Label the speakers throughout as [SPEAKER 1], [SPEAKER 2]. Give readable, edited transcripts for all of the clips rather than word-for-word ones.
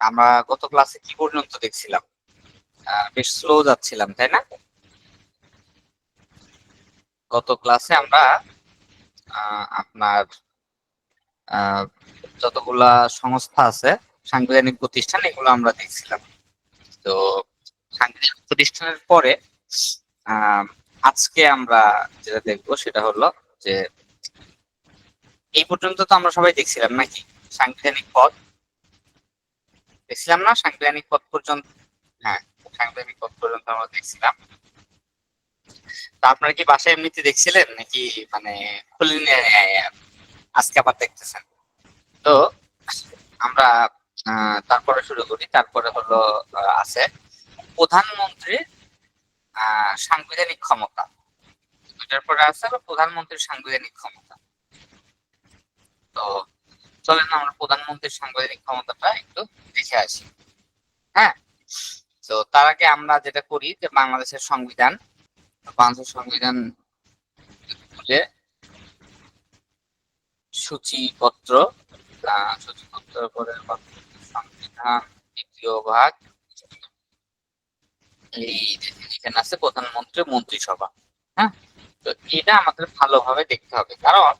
[SPEAKER 1] আমরা গত ক্লাসে কি পর্যন্ত দেখছিলাম? বেশ স্লো যাচ্ছিলাম, তাই না? গত ক্লাসে আমরা আপনার যতগুলা সংস্থা আছে, সাংবিধানিক প্রতিষ্ঠান, এগুলো আমরা দেখছিলাম। তো সাংবিধানিক প্রতিষ্ঠানের পরে আজকে আমরা যেটা দেখবো সেটা হলো যে এই পর্যন্ত তো আমরা সবাই দেখছিলাম নাকি? সাংবিধানিক পদ দেখছিলাম না? সাংবিধানিক পদ পর্যন্ত, হ্যাঁ, সাংবিধানিক পদ পর্যন্ত আমরা দেখছিলাম। তা আপনারা কি বাসায় এমনিতে দেখছিলেন নাকি মানে খুলে নিয়ে আজকে আবার দেখতেছেন? তো আমরা তারপরে শুরু করি। তারপরে হলো আছে প্রধানমন্ত্রীর সাংবিধানিক ক্ষমতা। এটার পরে আছে প্রধানমন্ত্রীর সাংবিধানিক ক্ষমতা। তো চলেন আমরা প্রধানমন্ত্রীর সাংবিধানিক ক্ষমতাটা একটু দেখে আসি। হ্যাঁ, তো তার আগে আমরা যেটা করি যে বাংলাদেশের সংবিধান খুলে সূচিপত্র পরে সংবিধান দ্বিতীয় ভাগ, এই এখানে আছে প্রধানমন্ত্রী মন্ত্রিসভা। হ্যাঁ, তো এটা আমাদের ভালোভাবে দেখতে হবে, কারণ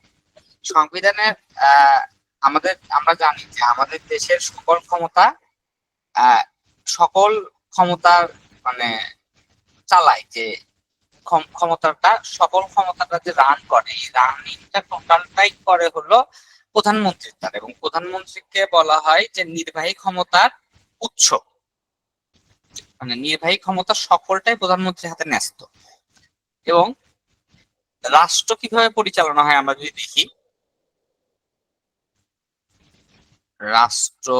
[SPEAKER 1] সংবিধানের আমরা জানি যে আমাদের দেশের সকল ক্ষমতার মানে চালায় যে সকল ক্ষমতাটা যে রান করে, এই রানিংটা টোটালটাই করে হলো প্রধানমন্ত্রীর দ্বারা, এবং প্রধানমন্ত্রীকে বলা হয় যে নির্বাহী ক্ষমতার উৎস। মানে নির্বাহী ক্ষমতা সকলটাই প্রধানমন্ত্রীর হাতে ন্যস্ত। এবং রাষ্ট্র কিভাবে পরিচালনা হয় আমরা যদি দেখি, রাষ্ট্র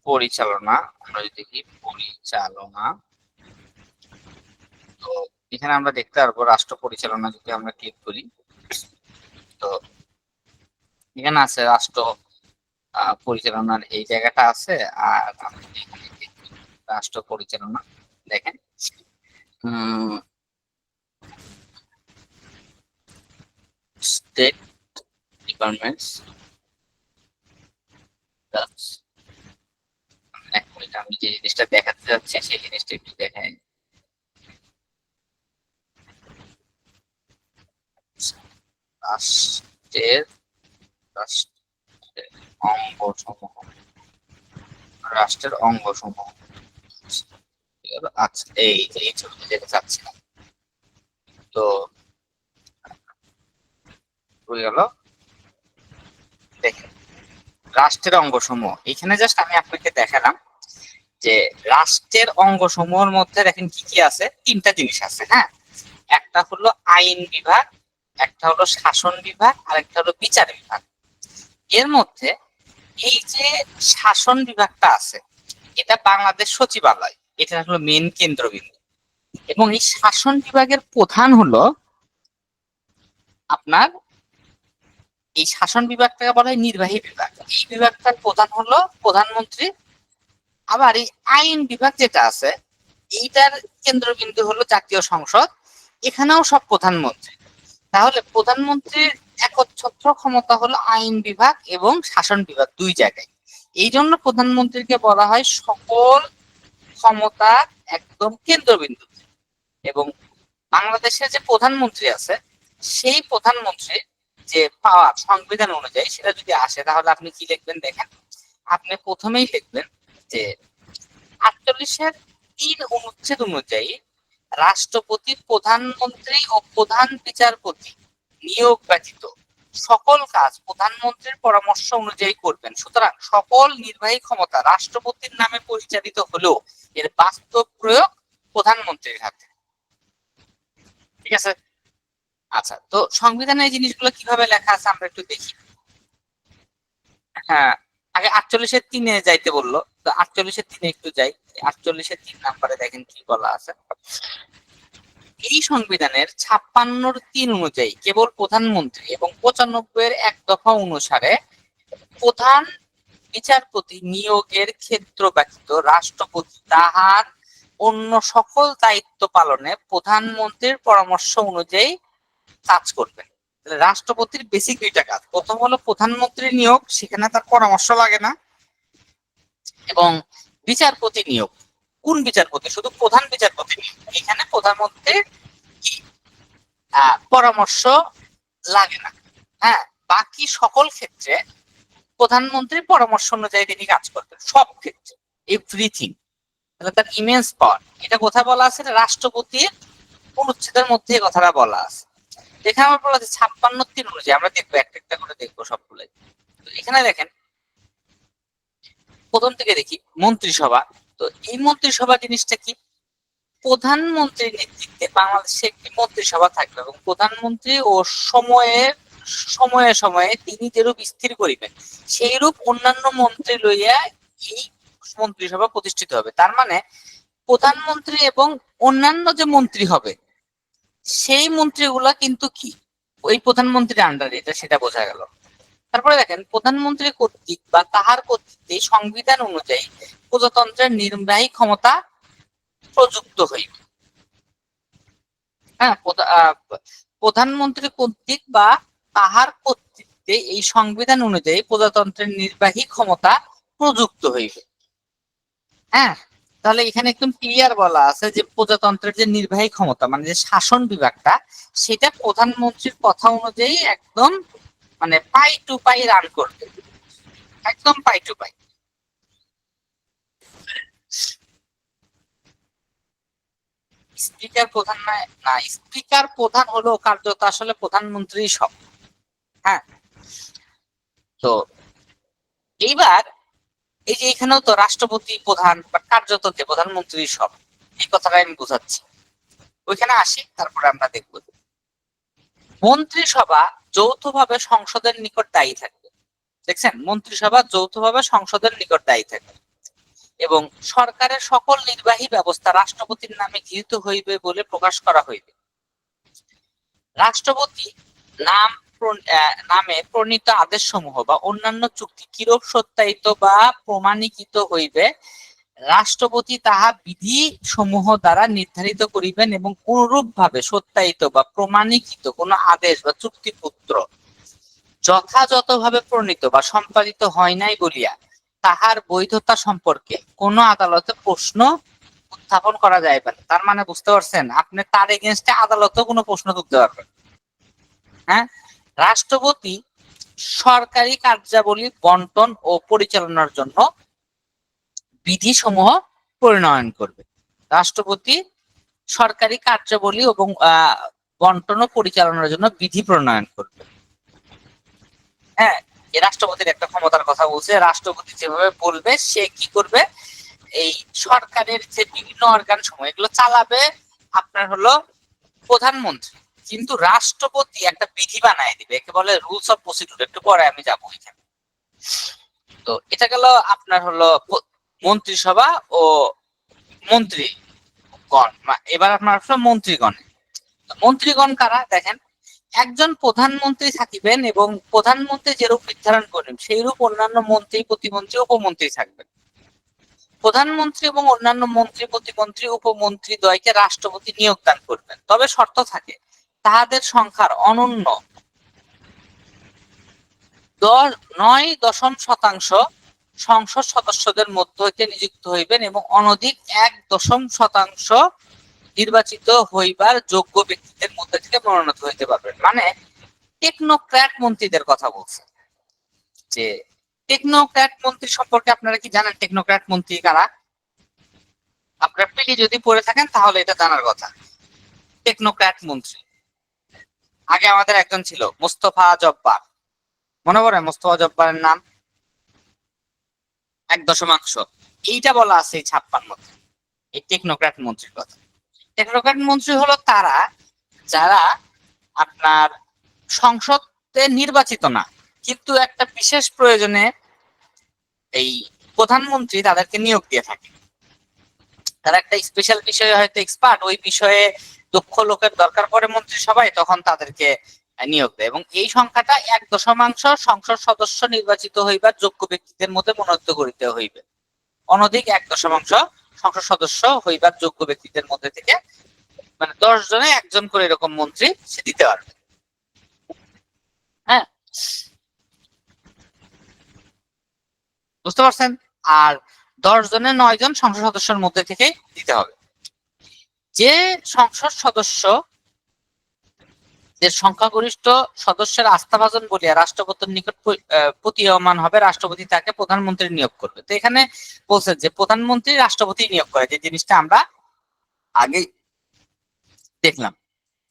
[SPEAKER 1] পরিচালনা আমরা যদি দেখি পরিচালনা, তো এখানে আমরা দেখতে পারবো রাষ্ট্র পরিচালনা। যদি আমরা ক্লিক করি, তো এখানে আছে রাষ্ট্র পরিচালনার এই জায়গাটা আছে। আর আমরা এখানে রাষ্ট্র পরিচালনা দেখেন, স্টেট ডিপার্টমেন্টস। এক মিনিট, আমি যে জিনিসটা দেখাতে যাচ্ছি সেই জিনিসটা একটু দেখাই। রাষ্ট্রের রাষ্ট্রের অঙ্গসমূহ, রাষ্ট্রের অঙ্গসমূহ। আচ্ছা, এই ছবিটা যেটা চাচ্ছিলাম, তো হয়ে গেল। দেখেন রাষ্ট্রের অঙ্গসমূহ, এখানে জাস্ট আমি আপনাকে দেখালাম যে রাষ্ট্রের অঙ্গসমূহের মধ্যে দেখেন কি কি আছে। তিনটা জিনিস আছে। হ্যাঁ, একটা হলো আইন বিভাগ, একটা হলো শাসন বিভাগ, আর একটা হলো বিচার বিভাগ। এর মধ্যে এই যে শাসন বিভাগটা আছে, এটা বাংলাদেশ সচিবালয়, এটা হলো মেন কেন্দ্রবিন্দু। এবং এই শাসন বিভাগের প্রধান হলো আপনার, এই শাসন বিভাগটাকে বলা হয় নির্বাহী বিভাগ। এই বিভাগটার প্রধান হলো প্রধানমন্ত্রী। আবার এই আইন বিভাগ যেটা আছে, এইটার কেন্দ্রবিন্দু হলো জাতীয় সংসদ, এখানেও সব প্রধানমন্ত্রী। তাহলে প্রধানমন্ত্রীর একচ্ছত্র ক্ষমতা হলো আইন বিভাগ এবং শাসন বিভাগ, দুই জায়গায়। এই জন্য প্রধানমন্ত্রীকে বলা হয় সকল ক্ষমতা একদম কেন্দ্রবিন্দু। এবং বাংলাদেশের যে প্রধানমন্ত্রী আছে, সেই প্রধানমন্ত্রী যে পাওয়ার সংবিধান অনুযায়ী সেটা যদি আসে, তাহলে আপনি কি লিখবেন দেখেন। আপনি প্রথমেই লিখবেন যে 48-এর 3 অনুচ্ছেদ অনুযায়ী রাষ্ট্রপতি প্রধানমন্ত্রী ও প্রধান বিচারপতি নিয়োগ ব্যতীত সকল কাজ প্রধানমন্ত্রীর পরামর্শ অনুযায়ী করবেন। সুতরাং সকল নির্বাহী ক্ষমতা রাষ্ট্রপতির নামে পরিচালিত হলেও এর বাস্তব প্রয়োগ প্রধানমন্ত্রীর হাতে। ঠিক আছে? আচ্ছা, তো সংবিধানে এই জিনিসগুলো কিভাবে লেখা আছে আমরা একটু দেখি। হ্যাঁ, আগে 48-এর 3-এ যাইতে বললো, তো 48-এর 3-এ একটু যাই। 48-এর 3 নাম্বারে দেখেন কি বলা আছে। এই সংবিধানের 56-র 3 অনুযায়ী কেবল প্রধানমন্ত্রী এবং 95-এর 1 দফা অনুসারে প্রধান বিচারপতি নিয়োগের ক্ষেত্র ব্যতীত রাষ্ট্রপতি তাহার অন্য সকল দায়িত্ব পালনে প্রধানমন্ত্রীর পরামর্শ অনুযায়ী কাজ করবেন। রাষ্ট্রপতির বেসিক দুইটা কাজ, প্রথম হলো প্রধানমন্ত্রী নিয়োগ, সেখানে তার পরামর্শ লাগে না, এবং বিচারপতি নিয়োগ। কোন বিচারপতি? শুধু প্রধান বিচারপতি নিয়োগ, এখানে প্রধানমন্ত্রীর পরামর্শ লাগে না। হ্যাঁ, বাকি সকল ক্ষেত্রে প্রধানমন্ত্রীর পরামর্শ অনুযায়ী তিনি কাজ করবেন, সব ক্ষেত্রে, এভরিথিং। তাহলে তার ইমেন্স পাওয়ার, এটা কোথায় বলা আছে? রাষ্ট্রপতির অনুচ্ছেদের মধ্যে কথাটা বলা আছে। এখানে আমার বলা আছে 56 অনুযায়ী, আমরা দেখবো একটা একটা করে দেখবো সবগুলো। এখানে দেখেন, প্রথম থেকে দেখি মন্ত্রিসভা। তো এই মন্ত্রিসভা জিনিসটা কি? প্রধানমন্ত্রীর নেতৃত্বে বাংলাদেশে একটি মন্ত্রিসভা থাকবে, এবং প্রধানমন্ত্রী ও সময়ে সময়ে সময়ে তিনি যেরূপ স্থির করিবেন সেইরূপ অন্যান্য মন্ত্রী লইয়া এই মন্ত্রিসভা প্রতিষ্ঠিত হবে। তার মানে প্রধানমন্ত্রী এবং অন্যান্য যে মন্ত্রী হবে সেই মন্ত্রীগুলা কিন্তু কি ওই প্রধানমন্ত্রীর আন্ডারে, এটা সেটা বোঝা গেল। তারপরে দেখেন, প্রধানমন্ত্রী কর্তৃক বা তাহার কর্তৃত্বে সংবিধান অনুযায়ী প্রজাতন্ত্রের নির্বাহী ক্ষমতা প্রযুক্ত হইবে। হ্যাঁ, প্রধানমন্ত্রী কর্তৃক বা তাহার কর্তৃত্বে এই সংবিধান অনুযায়ী প্রজাতন্ত্রের নির্বাহী ক্ষমতা প্রযুক্ত হইবে। হ্যাঁ, তাহলে এখানে একদম ক্লিয়ার বলা আছে যে প্রজাতন্ত্রের যে নির্বাহী ক্ষমতা, মানে যে শাসন বিভাগটা, সেটা প্রধানমন্ত্রীর কথা অনুযায়ী একদম মানে পাই টু পাই রান করবে, একদম পাই টু পাই। স্পিকার প্রধান না, স্পিকার প্রধান হলো কার্যত আসলে প্রধানমন্ত্রী সব। হ্যাঁ, তো এইবার এই যে এখানেও তো রাষ্ট্রপতি প্রধান বা কার্যত কে প্রধানমন্ত্রী সব, এই কথাটা আমি বোঝাচ্ছি। ওইখানে আসি, তারপরে আমরা দেখবো মন্ত্রিসভা যৌথভাবে সংসদের নিকট দায়ী থাকবে। দেখছেন, মন্ত্রিসভা যৌথভাবে সংসদের নিকট দায়ী থাকবে, এবং সরকারের সকল নির্বাহী ব্যবস্থা রাষ্ট্রপতির নামে গৃহীত হইবে বলে প্রকাশ করা হইবে। রাষ্ট্রপতি নাম নামে প্রণীত আদেশ সমূহ বা অন্যান্য চুক্তি কিরূপ সত্যায়িত বা প্রমাণীকৃত হইবে, রাষ্ট্রপতি তাহা বিধি সমূহ দ্বারা নির্ধারিত করিবেন, এবং অনুরূপ ভাবে সত্যায়িত বা প্রমাণীকৃত কোন আদেশ বা চুক্তিপত্র যথাযথভাবে প্রণীত বা সম্পাদিত হয় নাই বলিয়া তাহার বৈধতা সম্পর্কে কোন আদালতে প্রশ্ন উত্থাপন করা যাইবে না। তার মানে বুঝতে পারছেন, আপনি তার এগেনস্টে আদালতেও কোনো প্রশ্ন তুলতে পারবেন। হ্যাঁ, রাষ্ট্রপতি সরকারি কার্যাবলী বন্টন ও পরিচালনার জন্য বিধি সমূহ প্রণয়ন করবে। রাষ্ট্রপতি সরকারি কার্যাবলী এবং বন্টন ও পরিচালনার জন্য বিধি প্রণয়ন করবে। হ্যাঁ, এই রাষ্ট্রপতির একটা ক্ষমতার কথা বলছে, রাষ্ট্রপতি যেভাবে বলবে সে কি করবে, এই সরকারের যে বিভিন্ন অর্গান সমূহ এগুলো চালাবে আপনার হলো প্রধানমন্ত্রী, কিন্তু রাষ্ট্রপতি একটা বিধি বানায় দিবে, একে বলে রুলস অফ প্রসিডিউর, একটু পরে আমি যাবো এখানে। তো এটা গেল আপনার হলো মন্ত্রিসভা ও মন্ত্রীগণ। এবার আপনার মন্ত্রীগণ। মন্ত্রীগণ কারা? দেখেন, একজন প্রধানমন্ত্রী থাকিবেন, এবং প্রধানমন্ত্রী যেরূপ নির্ধারণ করেন সেইরূপ অন্যান্য মন্ত্রী, প্রতিমন্ত্রী, উপমন্ত্রী থাকবেন। প্রধানমন্ত্রী এবং অন্যান্য মন্ত্রী, প্রতিমন্ত্রী, উপমন্ত্রী দ্বয়কে রাষ্ট্রপতি নিয়োগ দান করবেন, তবে শর্ত থাকে তাহাদের সংখ্যার অনন্য 9.0% সংসদ সদস্যদের মধ্য হইতে নিযুক্ত হইবেন, এবং অনধিক 1% নির্বাচিত হইবার যোগ্য ব্যক্তিদের মধ্যে থেকে মনোনীত হইতে পারবেন। মানে টেকনোক্র্যাট মন্ত্রীদের কথা বলছে। যে টেকনোক্র্যাট মন্ত্রী সম্পর্কে আপনারা কি জানেন? টেকনোক্র্যাট মন্ত্রী কারা? আপনার পিলি যদি পড়ে থাকেন তাহলে এটা জানার কথা। টেকনোক্র্যাট মন্ত্রী আগে আমাদের একজন ছিল মোস্তফা জব্বার, মনে পড়ে মোস্তফা জব্বারের নাম? 1%। এইটা বলা আছে এই 56 এই টেকনোক্র্যাট মন্ত্রীর কথা। টেকনোক্র্যাট মন্ত্রী হলো তারা যারা আপনার সংসদে নির্বাচিত না, কিন্তু একটা বিশেষ প্রয়োজনে এই প্রধানমন্ত্রী তাদেরকে নিয়োগ দিয়ে থাকে। তারা একটা স্পেশাল বিষয়ে হয়তো এক্সপার্ট, ওই বিষয়ে দক্ষ লোকের দরকার পড়ে মন্ত্রিসভায়, তখন তাদেরকে নিয়োগ দেয়, এবং এই সংখ্যাটা 1% সংসদ সদস্য নির্বাচিত হইবার যোগ্য ব্যক্তিদের মধ্যে মনোনীত করিতে হইবে। অনধিক 1% সংসদ সদস্য হইবার যোগ্য ব্যক্তিদের মধ্যে থেকে, মানে 10 জনে একজন করে এরকম মন্ত্রী সে দিতে পারবে। বুঝতে পারছেন? আর 10 জনের 9 জন সংসদ সদস্যের মধ্যে থেকে দিতে হবে। যে সংসদ সদস্য যে সংখ্যাগরিষ্ঠ সদস্যের আস্থাভাজন বলিয়া রাষ্ট্রপতির নিকট প্রতীয়মান হবে, রাষ্ট্রপতি তাকে প্রধানমন্ত্রী নিয়োগ করবে। তো এখানে বলছে যে প্রধানমন্ত্রী রাষ্ট্রপতি নিয়োগ করে, যে জিনিসটা আমরা আগে দেখলাম।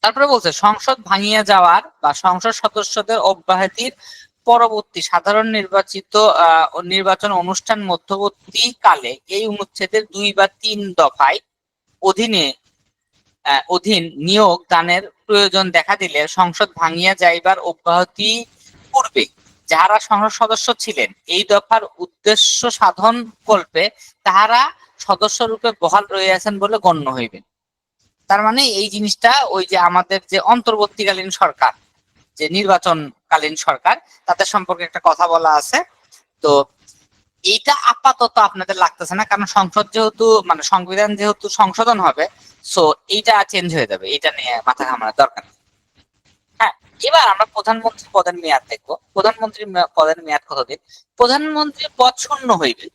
[SPEAKER 1] তারপরে বলছে সংসদ ভাঙিয়া যাওয়ার বা সংসদ সদস্যদের অব্যাহতির পরবর্তী সাধারণ নির্বাচন অনুষ্ঠান মধ্যবর্তী কালে এই অনুচ্ছেদের 2 বা 3 দফায় অধীন নিয়োগ দানের প্রয়োজন দেখা দিলে সংসদ ভাঙিয়া যাইবার অব্যাহতি পূর্বে যাহারা সংসদ সদস্য ছিলেন এই দফার উদ্দেশ্য সাধন কল্পে তাহারা সদস্য রূপে বহাল রহিয়াছেন বলে গণ্য হইবে। তার মানে এই জিনিসটা ওই যে আমাদের যে অন্তর্বর্তীকালীন সরকার, যে নির্বাচনকালীন সরকার, তাদের সম্পর্কে একটা কথা বলা আছে। তো এইটা আপাতত আপনাদের লাগতেছে না, কারণ সংসদ যেহেতু মানে সংবিধান যেহেতু সংশোধন হবে, সো এইটা চেঞ্জ হয়ে যাবে, এটা নিয়ে মাথা ঘামানোর দরকার নেই। হ্যাঁ, এবার আমরা প্রধানমন্ত্রী পদের মেয়াদ দেখবো। প্রধানমন্ত্রী পদের মেয়াদ কতদিন? প্রধানমন্ত্রী পদ শূন্য হইবে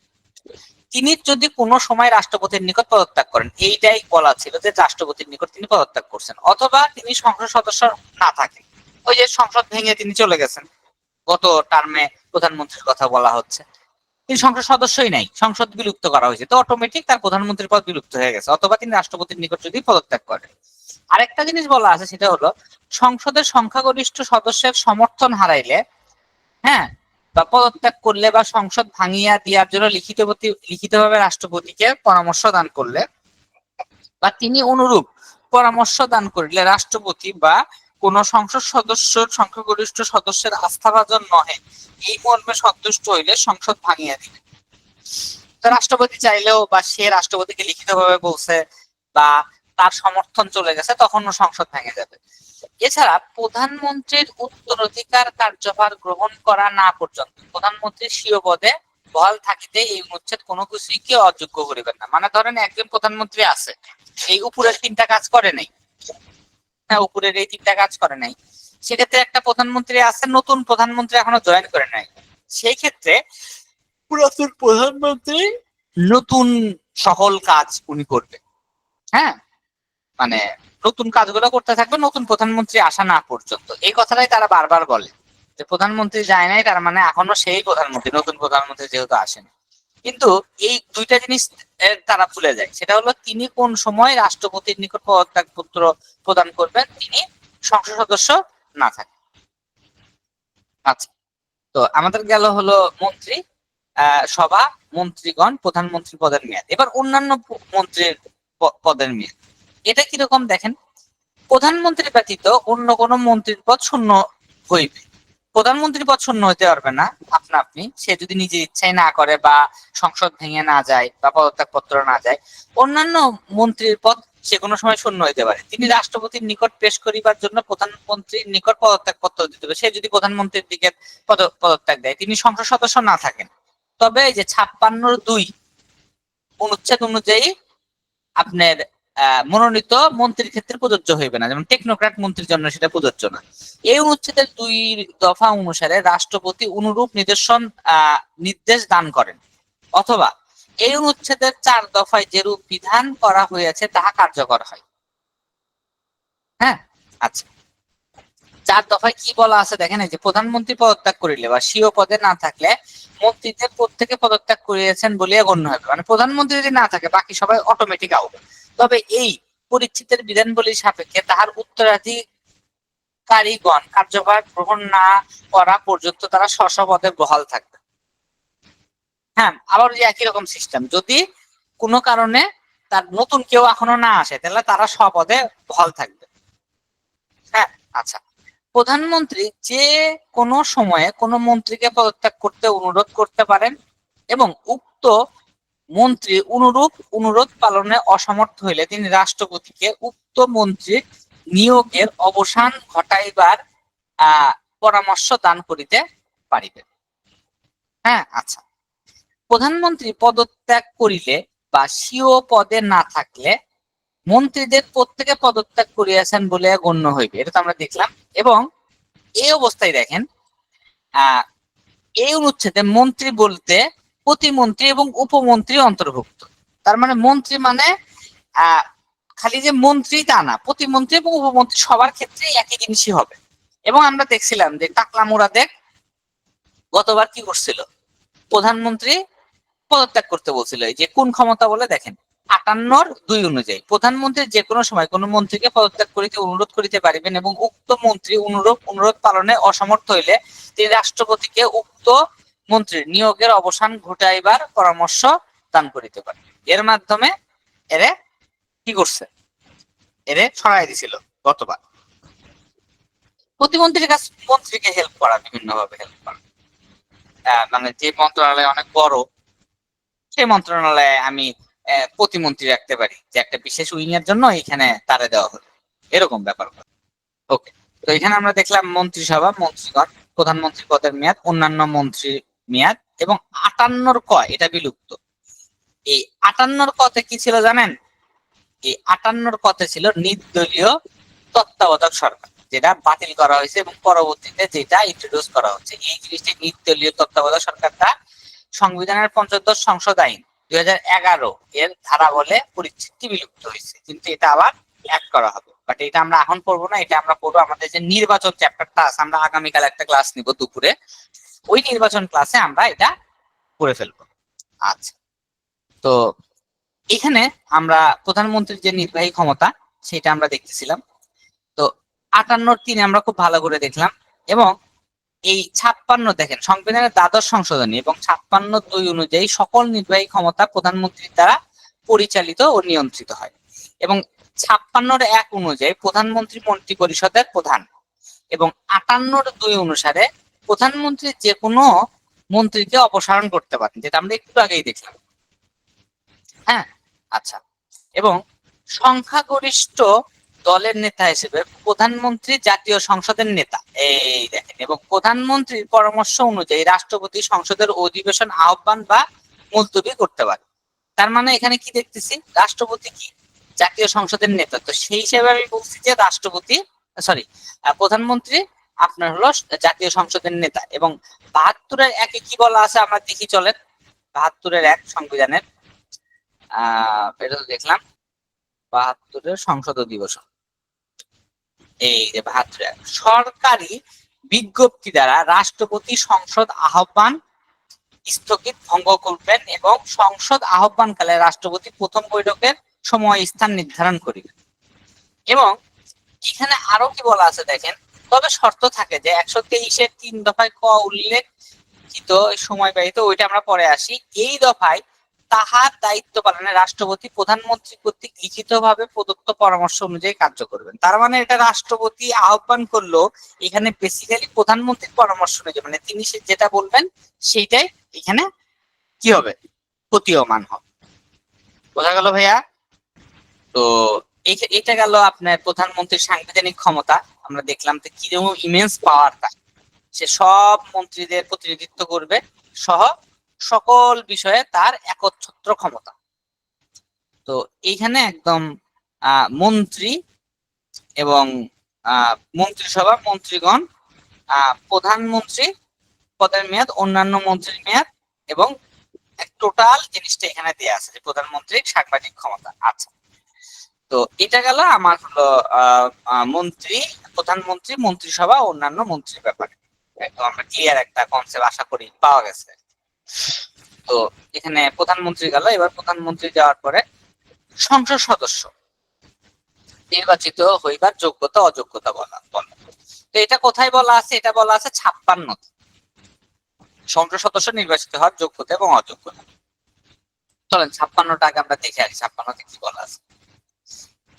[SPEAKER 1] তিনি যদি কোনো সময় রাষ্ট্রপতির নিকট পদত্যাগ করেন। এইটাই বলা ছিল যে রাষ্ট্রপতির নিকট তিনি পদত্যাগ করছেন, অথবা তিনি সংসদ সদস্য না থাকেন। ওই যে সংসদ ভেঙে তিনি চলে গেছেন, গত টার্মে প্রধানমন্ত্রীর কথা বলা হচ্ছে, তিনি সংসদ সদস্যই নাই, সংসদ বিলুপ্ত করা হয়েছে, তো অটোমেটিক তার প্রধানমন্ত্রীর পদ বিলুপ্ত হয়ে গেছে, অথবা তিনি রাষ্ট্রপতির নিকট যদি পদত্যাগ করেন। আরেকটা জিনিস বলা আছে, সেটা হলো সংসদের সংখ্যাগরিষ্ঠ সদস্যের সমর্থন হারাইলে, হ্যাঁ, বা পদত্যাগ করলে বা সংসদ ভাঙিয়া দেওয়ার জন্য লিখিতভাবে রাষ্ট্রপতিকে পরামর্শ দান করলে বা তিনি অনুরূপ পরামর্শ দান করিলে রাষ্ট্রপতি বা কোন সংসদ সদস্যের সংখ্যাগরিষ্ঠ সদস্যের আস্থাভাজন নহে এই মর্মে সন্তুষ্ট হইলে সংসদ ভাঙিয়া দিবে। তো রাষ্ট্রপতি চাইলেও বা সে রাষ্ট্রপতিকে লিখিতভাবে বলছে বা তার সমর্থন চলে গেছে, তখনও সংসদ ভেঙে যাবে। এছাড়া প্রধানমন্ত্রীর উত্তরাধিকার কার্যভার গ্রহণ করা না পর্যন্ত প্রধানমন্ত্রীর স্বীয় পদে বহাল থাকিতে এই অনুচ্ছেদ কোনো কিছুই কেউ অযোগ্য করিবেন না। মানে ধরেন একজন প্রধানমন্ত্রী আছে, এই উপরের 3টা কাজ করে নাই, হ্যাঁ, উপরের এই 3টা কাজ করে নাই, সেক্ষেত্রে একটা প্রধানমন্ত্রী আছে, নতুন প্রধানমন্ত্রী এখনো জয়েন করে নাই, সেই ক্ষেত্রে পুরাতন প্রধানমন্ত্রী নতুন সকল কাজ উনি করবে। হ্যাঁ, মানে নতুন কাজগুলো করতে থাকবে নতুন প্রধানমন্ত্রী আসা না পর্যন্ত। এই কথাটাই তারা বারবার বলে যে প্রধানমন্ত্রী যায় নাই, তার মানে এখনো সেই প্রধানমন্ত্রী, নতুন প্রধানমন্ত্রী যেহেতু আসেন। কিন্তু এই 2টা জিনিস তারা ভুলে যায়, সেটা হলো তিনি কোন সময় রাষ্ট্রপতির নিকট পদত্যাগ পত্র প্রদান করবেন, তিনি সংসদ সদস্য না থাকে। আচ্ছা, তো আমাদের গেল হলো মন্ত্রী সভা, মন্ত্রীগণ, প্রধানমন্ত্রী পদের মেয়াদ। এবার অন্যান্য মন্ত্রীর পদের মেয়াদ, এটা কিরকম দেখেন। প্রধানমন্ত্রী ব্যতীত অন্য কোন মন্ত্রীর পদ শূন্য হইবে। প্রধানমন্ত্রীর পদ শূন্য হইতে পারবে না আপনি, সে যদি নিজের ইচ্ছায় না করে বা সংসদ ভেঙে না যায় বা পদত্যাগ পত্র না যায়। অন্যান্য মন্ত্রীর পদ সে কোনো সময় শূন্য হইতে পারে, তিনি রাষ্ট্রপতির নিকট পেশ করিবার জন্য প্রধানমন্ত্রীর নিকট পদত্যাগ পত্র দিতে হবে। সে যদি প্রধানমন্ত্রীর দিকে পদত্যাগ দেয়, তিনি সংসদ সদস্য না থাকেন, তবে এই যে 56(2) অনুচ্ছেদ অনুযায়ী আপনার মনোনীত মন্ত্রীর ক্ষেত্রে প্রযোজ্য হইবে না, যেমন টেকনোক্র্যাট মন্ত্রীর জন্য সেটা প্রযোজ্য না। এই অনুচ্ছেদের 2 দফা অনুসারে রাষ্ট্রপতি অনুরূপ নির্দেশ দান করেন, অথবা এই অনুচ্ছেদের 4 দফায় যেরূপ বিধান করা হয়েছে তাহা কার্যকর হয়। হ্যাঁ, আচ্ছা, 4 দফায় কি বলা আছে দেখেন। এই যে প্রধানমন্ত্রী পদত্যাগ করিলে বা স্বীয় পদে না থাকলে মন্ত্রীদের প্রত্যেকে পদত্যাগ করিয়াছেন বলিয়া গণ্য হবে। মানে প্রধানমন্ত্রী যদি না থাকে বাকি সবাই অটোমেটিক আউট। তবে এই পরিচ্ছেদের বিধানবলীর সাপেক্ষে তাহার উত্তরাধিকারীগণ কার্যভার গ্রহণ না করা পর্যন্ত তারা স্ব পদে বহাল থাকবে। হ্যাঁ, আবার যে একই রকম সিস্টেম, যদি কোনো কারণে তার নতুন কেউ এখনো না আসে তাহলে তারা স্বপদে বহাল থাকবে। হ্যাঁ, আচ্ছা, প্রধানমন্ত্রী যে কোনো সময়ে কোনো মন্ত্রীকে পদত্যাগ করতে অনুরোধ করতে পারেন এবং উক্ত মন্ত্রী অনুরোধ পালনে অসমর্থ হইলে তিনি রাষ্ট্রপতিকে উক্ত মন্ত্রীর নিয়োগের অবসান ঘটাইবার পরামর্শ দান করিতে পারিবেন। হ্যাঁ, আচ্ছা, প্রধানমন্ত্রী পদত্যাগ করিলে বা স্বীয় পদে না থাকলে মন্ত্রীদের প্রত্যেকে পদত্যাগ করিয়াছেন বলে গণ্য হইবে, এটা তো আমরা দেখলাম। এবং এই অবস্থায় দেখেন এই অনুচ্ছেদে মন্ত্রী বলতে প্রতিমন্ত্রী এবং উপমন্ত্রী অন্তর্ভুক্ত। তার মানে মন্ত্রী মানে আহ খালি যে মন্ত্রী তা না, প্রতিমন্ত্রী এবং উপমন্ত্রী সবার ক্ষেত্রে একই জিনিসই হবে। এবং আমরা দেখছিলাম যে টাকলা মুরাদেক গতবার কি করছিল, প্রধানমন্ত্রী পদত্যাগ করতে বলছিল। এই যে কোন ক্ষমতা বলে দেখেন, 58(2) অনুযায়ী প্রধানমন্ত্রী যে কোনো সময় কোনো মন্ত্রীকে পদত্যাগ করিতে অনুরোধ করিতে পারিবেন এবং উক্ত মন্ত্রী অনুরোধ পালনে অসমর্থ হইলে তিনি রাষ্ট্রপতিকে উক্ত মন্ত্রীর নিয়োগের অবসান ঘটাইবার পরামর্শ দান করিতে পারেন। এর মাধ্যমে এরে কি করছে, এরে সরাই দিছিল গতবার। প্রতিমন্ত্রীর কাছে মন্ত্রীকে হেল্প করা, বিভিন্ন ভাবে হেল্প করা, মানে যে মন্ত্রণালয় অনেক বড় সেই মন্ত্রণালয়ে আমি প্রতিমন্ত্রী রাখতে পারি, যে একটা বিশেষ উইং এর জন্য এখানে তারে দেওয়া হলো, এরকম ব্যাপার। ওকে, তো এখানে আমরা দেখলাম মন্ত্রিসভা, মন্ত্রীগণ, প্রধানমন্ত্রী পদের মেয়াদ, অন্যান্য মন্ত্রী মেয়াদ এবং 58(ক) এটা বিলুপ্ত। এই 58(ক)তে কি ছিল জানেন? এই 58(ক)তে ছিল নির্দলীয় তত্ত্বাবধায়ক সরকার, যেটা বাতিল করা হয়েছে এবং পরবর্তীতে যেটা ইন্ট্রোডিউস করা হচ্ছে। এই জিনিসটি নির্দলীয় তত্ত্বাবধায়ক সরকারটা সংবিধানের ৫৫ সংশোধন আইন ২০১১ এর ধারা বলে পরিচিতি বিলুপ্ত হয়েছে, কিন্তু এটা আবার অ্যাড করা হবে। বাট এটা আমরা এখন পড়বো না, এটা আমরা পড়বো আমাদের যে নির্বাচন চ্যাপ্টারটা আছে, আমরা আগামীকাল একটা ক্লাস নিব দুপুরে, ওই নির্বাচন ক্লাসে আমরা এটা পড়ে ফেলবো। আচ্ছা, তো এখানে আমরা প্রধানমন্ত্রীর যে নির্বাহী ক্ষমতা সেটা আমরা দেখতেছিলাম। তো 58(3) আমরা খুব ভালো করে দেখলাম, এবং এই 56 দেখেন সংবিধানের দ্বাদশ সংশোধনী এবং 56(2) অনুযায়ী সকল নির্বাহী ক্ষমতা প্রধানমন্ত্রীর দ্বারা পরিচালিত ও নিয়ন্ত্রিত হয়, এবং 56(1) অনুযায়ী প্রধানমন্ত্রী মন্ত্রী পরিষদের প্রধান, এবং 58(2) অনুসারে প্রধানমন্ত্রী যে কোনো মন্ত্রীকে অপসারণ করতে পারেন, যেটা আমরা একটু আগেই দেখলাম। হ্যাঁ, আচ্ছা, এবং সংখ্যাগরিষ্ঠ দলের নেতা হিসেবে প্রধানমন্ত্রী জাতীয় সংসদের নেতা, এই দেখেন, এবং প্রধানমন্ত্রীর পরামর্শ অনুযায়ী রাষ্ট্রপতি সংসদের অধিবেশন আহ্বান বা মুলতবি করতে পারে। তার মানে এখানে কি দেখতেছি, রাষ্ট্রপতি কি জাতীয় সংসদের নেতা, তো সেই হিসেবে আমি বলছি যে রাষ্ট্রপতি, সরি, প্রধানমন্ত্রী আপনার হলো জাতীয় সংসদের নেতা। এবং 72(1) কি বলা আছে আমরা দেখি চলেন। 72(1) সংবিধানের এটা তো দেখলাম 72 সংসদ অধিবেশন, এই যে 72 সরকারি বিজ্ঞপ্তি দ্বারা রাষ্ট্রপতি সংসদ আহ্বান স্থগিত ভঙ্গ করবেন এবং সংসদ আহ্বানকালে রাষ্ট্রপতি প্রথম বৈঠকের সময় স্থান নির্ধারণ করিবেন। এবং এখানে আরো কি বলা আছে দেখেন, তবে শর্ত থাকে যে 123-এর 3 দফায় ক উল্লেখিত সময় ব্যতীত, ওইটা আমরা পরে আসি। এই দফায় তাহার দায়িত্ব পালনে রাষ্ট্রপতি প্রধানমন্ত্রী কর্তৃক লিখিতভাবে প্রদত্ত পরামর্শ অনুযায়ী কার্য করবেন। তার মানে এটা রাষ্ট্রপতি আহ্বান করলো, এখানে বেসিক্যালি প্রধানমন্ত্রীর পরামর্শ অনুযায়ী, মানে তিনি যেটা বলবেন সেইটাই এখানে কি হবে, প্রতীয়মান হবে। বোঝা গেল ভাইয়া? তো এটা গেল আপনার প্রধানমন্ত্রীর সাংবিধানিক ক্ষমতা। আমরা দেখলাম যে কিরকম ইমেন্স পাওয়ার, সে সব মন্ত্রীদের প্রতিনিধিত্ব করবে সহ সকল বিষয়ে তার একচ্ছত্র ক্ষমতা। তো এইখানে একদম মন্ত্রী এবং মন্ত্রিসভা, মন্ত্রীগণ, প্রধানমন্ত্রী পদের মেয়াদ, অন্যান্য মন্ত্রীর মেয়াদ, এবং টোটাল জিনিসটা এখানে দেয়া আছে যে প্রধানমন্ত্রীর সাংবিধানিক ক্ষমতা। আচ্ছা, তো এটা গেল আমার হলো মন্ত্রী, প্রধানমন্ত্রী, মন্ত্রিসভা, অন্যান্য মন্ত্রীর ব্যাপারে একদম আমরা ক্লিয়ার একটা কনসেপ্ট আশা করি পাওয়া গেছে। তো এখানে প্রধানমন্ত্রী গেল, এবার প্রধানমন্ত্রী যাওয়ার পরে সংসদ সদস্য নির্বাচিত হইবার যোগ্যতা অযোগ্যতা বলা। তো এটা কোথায় বলা আছে? এটা বলা আছে 56 সংসদ সদস্য নির্বাচিত হওয়ার যোগ্যতা এবং অযোগ্যতা। চলেন 56টা আগে আমরা দেখে আসি 56তে কি বলা আছে।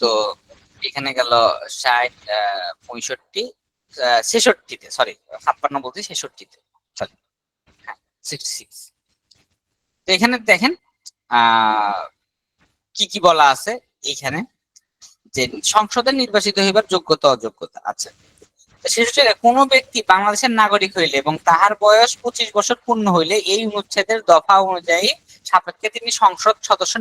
[SPEAKER 1] তো এখানে গেল 60, 65, 66তে, সরি 56 বলছি 66তে, সরি, হ্যাঁ 66। তো এখানে দেখেন কি কি বলা আছে এইখানে, যে সংসদে নির্বাচিত হইবার যোগ্যতা অযোগ্যতা। আচ্ছা, শিশুটির কোনো ব্যক্তি বাংলাদেশের নাগরিক হইলে এবং তাহার বয়স 25 বছর পূর্ণ হইলে এই অনুচ্ছেদের দফা অনুযায়ী সাপেক্ষে তিনি সংসদ সদস্য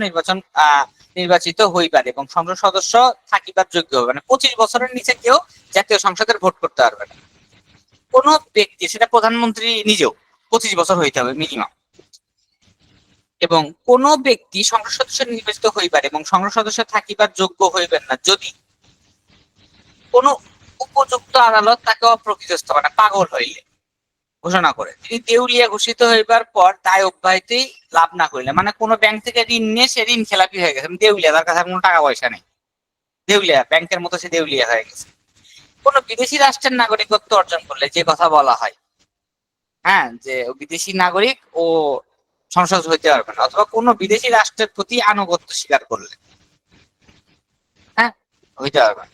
[SPEAKER 1] নির্বাচিত হইবার এবং সংসদ সদস্য থাকিবার যোগ্য হবে। মানে 25 বছরের নিচে কেউ জাতীয় সংসদের ভোট করতে পারবে না। কোন ব্যক্তি, সেটা প্রধানমন্ত্রী নিজেও 25 বছর হইতে হবে মিনিমাম। এবং কোন ব্যক্তি সংসদ সদস্য নির্বাচিত হইবার এবং সংসদ সদস্য থাকিবার যোগ্য হইবেন না যদি কোন উপযুক্ত আদালত তাকে অপ্রকৃতস্থ মানে পাগল হইলে ঘোষণা করে, তিনি দেউলিয়া ঘোষিত হইবার পর দায় অব্যাহতি লাভ না করিলে, মানে কোনো ব্যাংক থেকে ঋণ নিয়ে সে ঋণ খেলাপি হয়ে গেছে, দেউলিয়া, তার কাছে কোনো টাকা পয়সা নেই, দেউলিয়া, ব্যাংকের মতো সে দেউলিয়া হয়ে গেছে। কোন বিদেশি রাষ্ট্রের নাগরিকত্ব অর্জন করলে যে কথা বলা হয়, হ্যাঁ, যে বিদেশি নাগরিক ও সংসদ হইতে পারবে না, অথবা কোন বিদেশি রাষ্ট্রের প্রতি আনুগত্য স্বীকার করলে, হ্যাঁ, হইতে পারবে না।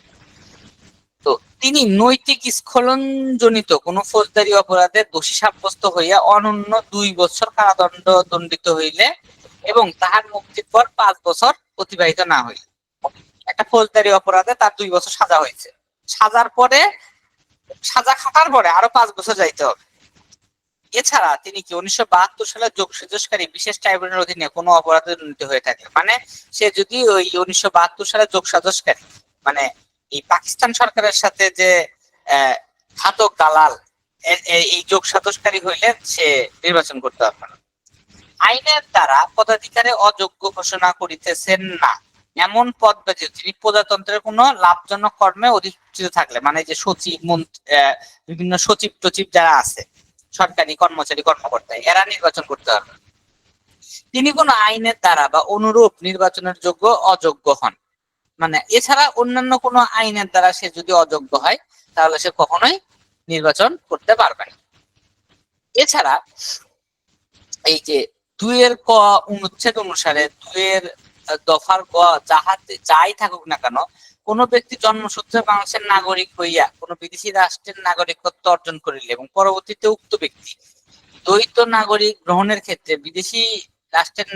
[SPEAKER 1] তো তিনি নৈতিক স্খলনজনিত কোন ফৌজদারি অপরাধে দোষী সাব্যস্ত হইয়া অনন্য 2 বছর কারাদণ্ড দণ্ডিত হইলে এবং তাহার মুক্তির পর 5 বছর অতিবাহিত না হইলে, একটা ফৌজদারি অপরাধে তার 2 বছর সাজা হয়েছে, সাজার পরে, সাজা খাটার পরে আরো 5 বছর যাইতে হবে। এছাড়া তিনি কি 1972 সালে যোগসাজশকারী বিশেষ ট্রাইব্যুনালের অধীনে কোনো অপরাধে দণ্ডিত হয়ে থাকে, মানে সে যদি ওই 1972 সালে যোগসাজশকারী, মানে এই পাকিস্তান সরকারের সাথে যে ঘাতক দালাল, এই যোগসাজশকারী হইলে সে নির্বাচন করতে পারবে না। আইনের দ্বারা পদাধিকারে অযোগ্য ঘোষণা করিতেছেন না এমন পদ ব্যতীত তিনি প্রজাতন্ত্রের কোন লাভজনক কর্মে অধিষ্ঠিত থাকলে, মানে যে সচিব, বিভিন্ন সচিব টচিব যারা আছে, সরকারি কর্মচারী কর্মকর্তা, এরা নির্বাচন করতে পারবে। তিনি কোন আইনের দ্বারা বা অনুরূপ নির্বাচনের যোগ্য অযোগ্য হন, মানে এছাড়া অন্যান্য কোন আইনের দ্বারা সে যদি অযোগ্য হয় তাহলে সে কখনোই নির্বাচন করতে পারবে না। এছাড়া এই যে 2 ক অনুচ্ছেদ অনুসারে 2 দফার ক যাই থাকুক না কেন, কোন ব্যক্তি জন্মসূত্রে বাংলাদেশের নাগরিক হইয়া কোন বিদেশি রাষ্ট্রের নাগরিকত্ব অর্জন করিলে এবং পরবর্তীতে উক্ত ব্যক্তি দ্বৈত নাগরিক গ্রহণের ক্ষেত্রে বিদেশি রাষ্ট্রের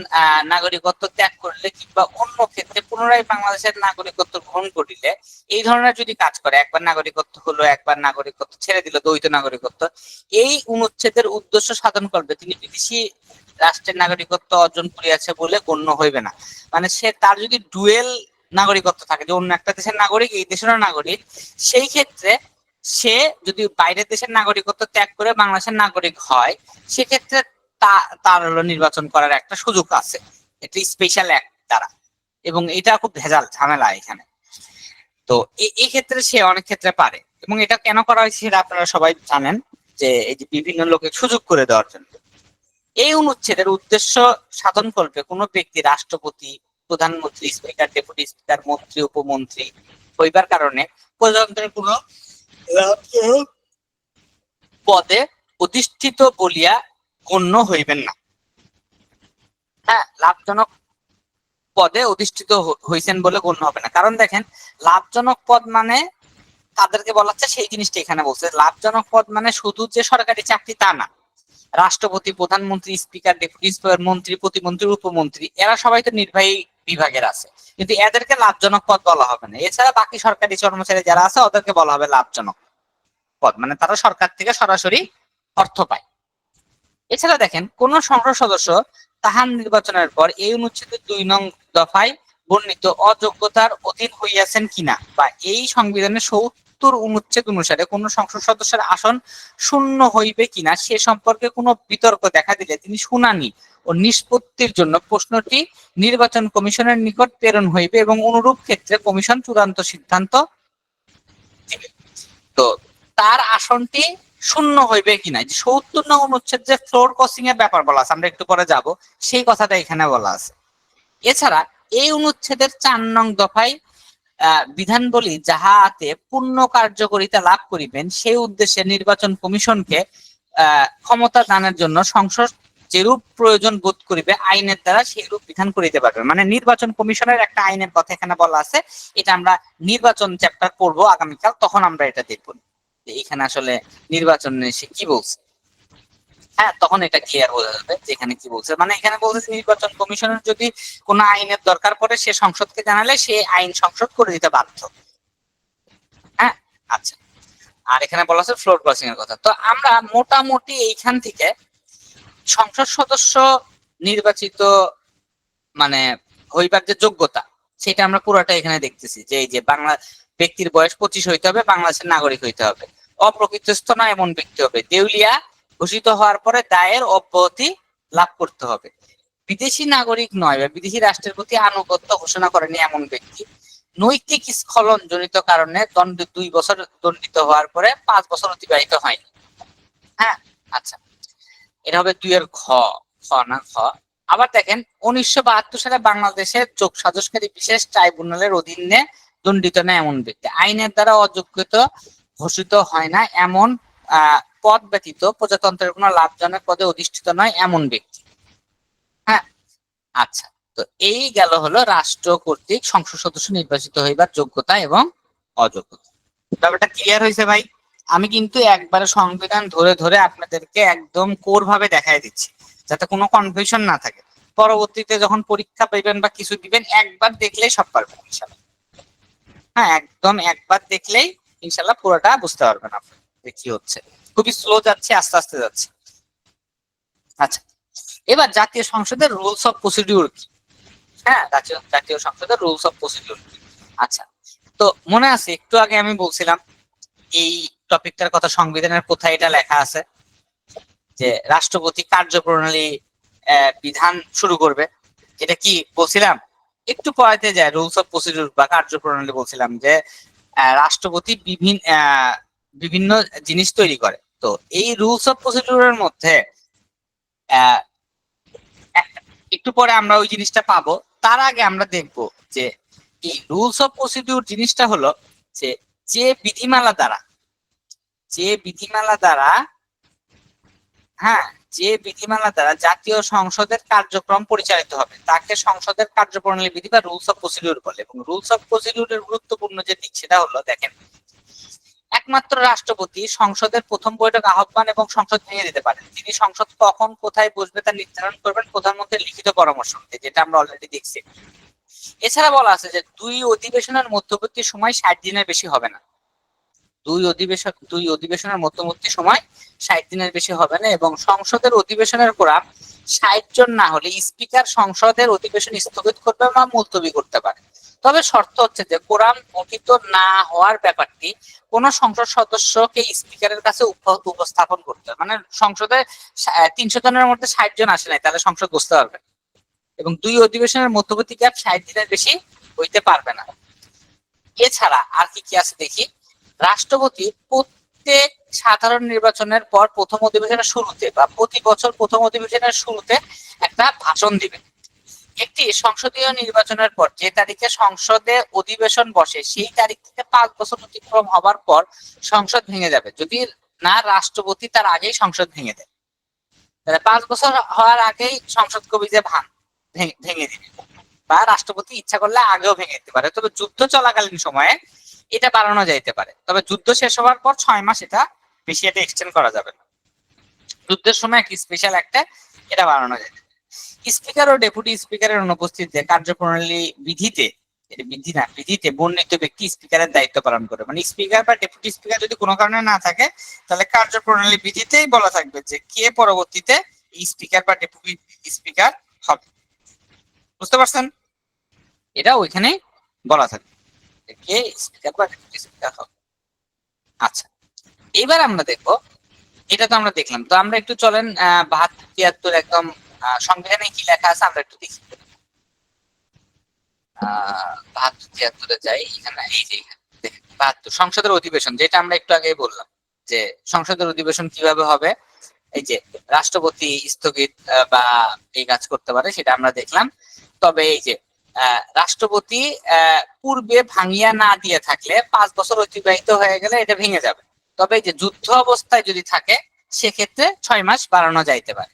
[SPEAKER 1] নাগরিকত্ব ত্যাগ করলে কিংবা অন্য ক্ষেত্রে পুনরায় বাংলাদেশের নাগরিকত্ব গ্রহণ করিলে, এই ধরনের যদি কাজ করে, একবার নাগরিকত্ব হলো, একবার নাগরিকত্ব ছেড়ে দিল, দ্বৈত নাগরিকত্ব, এই অনুচ্ছেদের উদ্দেশ্য সাধন করবে তিনি বিদেশি রাষ্ট্রের নাগরিকত্ব অর্জন করিয়াছে বলে গণ্য হইবে না। মানে সে, তার যদি ডুয়েল নাগরিকত্ব থাকে, যে অন্য একটা দেশের নাগরিক এই দেশেরও নাগরিক, সেই ক্ষেত্রে সে যদি বাইরের দেশের নাগরিকত্ব ত্যাগ করে বাংলাদেশের নাগরিক হয়, সেক্ষেত্রে তার হলো নির্বাচন করার একটা সুযোগ আছে, এটা স্পেশাল অ্যাক্ট দ্বারা, এবং এটা খুব ভেজাল ঝামেলা এখানে। তো এই ক্ষেত্রে সে অনেক ক্ষেত্রে পারে, এবং এটা কেন করা হয়েছে সেটা আপনারা সবাই জানেন, যে এই যে বিভিন্ন লোকে সুযোগ করে দেওয়ার জন্য। এই অনুচ্ছেদের উদ্দেশ্য সাধন করবে কোন ব্যক্তি রাষ্ট্রপতি, প্রধানমন্ত্রী, স্পিকার, ডেপুটি স্পিকার, মন্ত্রী, উপমন্ত্রী হইবার কারণে প্রজাতন্ত্রের কোন পদে অধিষ্ঠিত বলিয়া গণ্য হইবেন না। হ্যাঁ, লাভজনক পদে অধিষ্ঠিত হইছেন বলে গণ্য হবে না। কারণ দেখেন, লাভজনক পদ মানে তাদেরকে বলা হচ্ছে, সেই জিনিসটা এখানে বলছে, লাভজনক পদ মানে শুধু যে সরকারি চাকরি তা না, রাষ্ট্রপতি, প্রধানমন্ত্রী, স্পিকার, ডেপুটি স্পিকার, মন্ত্রী, প্রতিমন্ত্রী, উপমন্ত্রী, এরা সবাই তো নির্বাহী বিভাগের আছে, কিন্তু এদেরকে লাভজনক পদ বলা হবে না। এছাড়া বাকি সরকারি কর্মচারী যারা আছে ওদেরকে বলা হবে লাভজনক পদ, মানে তারা সরকার থেকে সরাসরি অর্থ পায়। এছাড়া দেখেন, কোন সংসদ সদস্য তাহার নির্বাচনের পর এই অনুচ্ছেদের 2 নং দফায় বর্ণিত অযোগ্যতার অধীন হইয়াছেন কিনা, বা এই সংবিধানের 70 অনুচ্ছেদ অনুসারে কোন সংসদ সদস্যের আসন শূন্য হইবে কিনা সে সম্পর্কে কোনো বিতর্ক দেখা দিলে তিনি শুনানি ও নিষ্পত্তির জন্য প্রশ্নটি নির্বাচন কমিশনের নিকট প্রেরণ হইবে এবং অনুরূপ ক্ষেত্রে কমিশন চূড়ান্ত সিদ্ধান্ত দিবে। তো তার আসনটি শূন্য হইবে কিনা, যে 70 নং অনুচ্ছেদ যে ফ্লোর ক্রসিং এর ব্যাপার বলা আছে, আমরা একটু পরে যাব, সেই কথাটা এখানে বলা আছে। এছাড়া এই অনুচ্ছেদের 4 নং দফায় বিধানবলী যাহাতে পূর্ণ কার্যকারিতা লাভ করিবেন সেই উদ্দেশ্যে নির্বাচন কমিশনকে ক্ষমতা দানের জন্য সংসদ যেরূপ প্রয়োজন বোধ করিবে আইনের দ্বারা সেইরূপ বিধান করিতে পারবে। মানে নির্বাচন কমিশনের একটা আইনের কথা এখানে বলা আছে, এটা আমরা নির্বাচন চ্যাপ্টার পড়বো আগামীকাল, তখন আমরা এটা দেখবো এখানে আসলে নির্বাচন সে কি বলছে। হ্যাঁ, তখন এটা ক্লিয়ার বোঝা যাবে যে এখানে কি বলছে। মানে এখানে বলছে নির্বাচন কমিশনের যদি কোনো আইনের দরকার পড়ে সে সংসদকে জানালে সে আইন সংসদ করে দিতে বাধ্য। হ্যাঁ, আচ্ছা, আর এখানে বলা আছে ফ্লোর ক্রসিং এর কথা। তো আমরা মোটামুটি এইখান থেকে সংসদ সদস্য নির্বাচিত মানে হইবার যে যোগ্যতা, সেটা আমরা পুরোটা এখানে দেখতেছি, যে এই যে বাংলা ব্যক্তির বয়স 25 হইতে হবে, বাংলাদেশের নাগরিক হইতে হবে, অপ্রকৃতস্থ না এমন ব্যক্তি হবে, দেউলিয়া ঘোষিত হওয়ার পরে দায়ের অব্যাহতি লাভ করতে হবে, বিদেশি নাগরিক নয় বা বিদেশি রাষ্ট্রের প্রতি আনুগত্য ঘোষণা করেনি এমন ব্যক্তি নৈতিক স্খলন জনিত কারণে 2 বছর দণ্ডিত হওয়ার পরে 5 বছর অতিবাহিত হয়নি। হ্যাঁ, আচ্ছা, এটা হবে 2 এর খ। খ না খ। আবার দেখেন 1972 সালে বাংলাদেশের যোগ সাজসকারী বিশেষ ট্রাইব্যুনালের অধীনে দণ্ডিত না এমন ব্যক্তি আইনের দ্বারা অযোগ্যত ঘোষিত হয় না এমন পদ ব্যতীত প্রজাতন্ত্রের কোনো লাভজনক পদে অধিষ্ঠিত নয় এমন ব্যক্তি। হ্যাঁ, আচ্ছা, তো এই গেল হলো রাষ্ট্র কর্তৃক সংসদ সদস্য নির্বাচিত হইবার যোগ্যতা এবং অযোগ্যতা। ব্যাপারটা ক্লিয়ার হয়েছে ভাই? আমি কিন্তু একবারে সংবিধান ধরে ধরে আপনাদেরকে একদম কোর ভাবে দেখাই দিচ্ছি যাতে কোনো কনফিউশন না থাকে। পরবর্তীতে যখন পরীক্ষা পাইবেন বা কিছু দিবেন একবার দেখলেই সব পারবেন ইনশাল্লাহ। হ্যাঁ, একদম একবার দেখলেই ইনশাল্লাহ পুরোটা বুঝতে পারবেন আপনি যে কি হচ্ছে। খুবই স্লো যাচ্ছে, আস্তে আস্তে যাচ্ছে। আচ্ছা, এবার জাতীয় সংসদের রুলস অফ প্রসিডিউর কি? হ্যাঁ, জাতীয় সংসদের রুলস অফ প্রসিডিউর কি? আচ্ছা, তো মনে আছে একটু আগে আমি বলছিলাম এই টপিকটার কথা, সংবিধানের কোথায় এটা লেখা আছে যে রাষ্ট্রপতি কার্যপ্রণালী বিধান শুরু করবে। এটা কি বলছিলাম? একটু পড়াইতে যায় রুলস অফ প্রসিডিউর বা কার্যপ্রণালী বলছিলাম যে রাষ্ট্রপতি বিভিন্ন জিনিস তৈরি করে। তো এই রুলস অফ প্রসিডিউরের মধ্যে আহ, একটু পরে আমরা ওই জিনিসটা পাবো। তার আগে আমরা দেখব যে এই রুলস অফ প্রসিডিউর জিনিসটা হলো যে যে বিধিমালা দ্বারা হ্যাঁ, যে বিধিমালা দ্বারা জাতীয় সংসদের কার্যক্রম পরিচালিত হবে তাকে সংসদের কার্যপ্রণালী বিধি বা রুলস অফ প্রসিডিউর বলে। এবং রুলস অফ প্রসিডিউরের গুরুত্বপূর্ণ যে দিক সেটা হলো, দেখেন, একমাত্র রাষ্ট্রপতি সংসদের প্রথম বৈঠক আহ্বান এবং সংসদ ভেঙে দিতে পারেন। তিনি সংসদ কখন কোথায় বসবে তা নির্ধারণ করবেন প্রধানমন্ত্রীর লিখিত পরামর্শ মতে, যেটা আমরা অলরেডি দেখছি। এছাড়া বলা আছে যে 2 অধিবেশনের মধ্যবর্তী সময় 60 দিনের বেশি হবে না। 2 অধিবেশনের মধ্যবর্তী সময় 60 দিনের বেশি হবে না। এবং সংসদের অধিবেশনের কোরাম 60 জন না হলে স্পিকার সংসদের অধিবেশন স্থগিত করবে বা মুলতবি করতে পারে। তবে শর্ত হচ্ছে যে কোরাম গঠিত না হওয়ার ব্যাপারটি কোন সংসদ সদস্যকে স্পিকারের কাছে উপস্থাপন করতে হবে। মানে সংসদে 300 জনের মধ্যে 60 জন আসে নাই, তাহলে সংসদ বসতে পারবে। এবং 2 অধিবেশনের মধ্যবর্তী গ্যাপ 60 দিনের বেশি হইতে পারবে না। এছাড়া আর কি কি আছে দেখি। রাষ্ট্রপতি প্রত্যেক সাধারণ নির্বাচনের পর প্রথম অধিবেশনের শুরুতে বা প্রতি বছর প্রথম অধিবেশনের শুরুতে একটা ভাষণ দিবে। একটি সংসদীয় নির্বাচনের পর যে তারিখে সংসদে অধিবেশন বসে সেই তারিখ থেকে 5 বছর অতিক্রম হবার পর সংসদ ভেঙে যাবে যদি না রাষ্ট্রপতি তার আগেই সংসদ ভেঙে দেয়। তাহলে 5 বছর হওয়ার আগেই সংসদ কবি যে ভেঙে দিবে, বা রাষ্ট্রপতি ইচ্ছা করলে আগেও ভেঙে দিতে পারে। তবে যুদ্ধ চলাকালীন সময়ে এটা বাড়ানো যাইতে পারে। তবে যুদ্ধ শেষ হওয়ার পর 6 মাস এটা বেশি এটা এক্সটেন্ড করা যাবে না। যুদ্ধের সময় একটা স্পেশাল একটা এটা বাড়ানো যায়। স্পিকার ও ডেপুটি স্পিকারের অনুপস্থিতিতে কার্যপ্রণালী বিধিতে বর্ণিত ব্যক্তি স্পিকারের দায়িত্ব পালন করে। মানে স্পিকার বা ডেপুটি স্পিকার যদি কোনো কারণে না থাকে তাহলে কার্যপ্রণালী বিধিতেই বলা থাকবে যে কে পরবর্তীতে স্পিকার বা ডেপুটি স্পিকার হবে। বুঝতে পারছেন? এটা ওইখানে বলা থাকবে কে স্পিকার বা ডেপুটি স্পিকার হবে। আচ্ছা, এবার আমরা দেখবো, এটা তো আমরা দেখলাম। তো আমরা একটু চলেন 72-73 একদম সংবিধানে কি লেখা আছে আমরা একটু দেখি। 72-73 যাই। এখানে এই যে 72 সংসদের অধিবেশন, যেটা আমরা একটু আগেই বললাম যে সংসদের অধিবেশন কিভাবে হবে। এই যে রাষ্ট্রপতি স্থগিত বা এই কাজ করতে পারে সেটা আমরা দেখলাম। তবে এই যে রাষ্ট্রপতি পূর্বে ভাঙিয়া না দিয়ে থাকলে 5 বছর অতিবাহিত হয়ে গেলে এটা ভেঙে যাবে। তবে এই যে যুদ্ধ অবস্থায় যদি থাকে সেক্ষেত্রে 6 মাস বাড়ানো যাইতে পারে।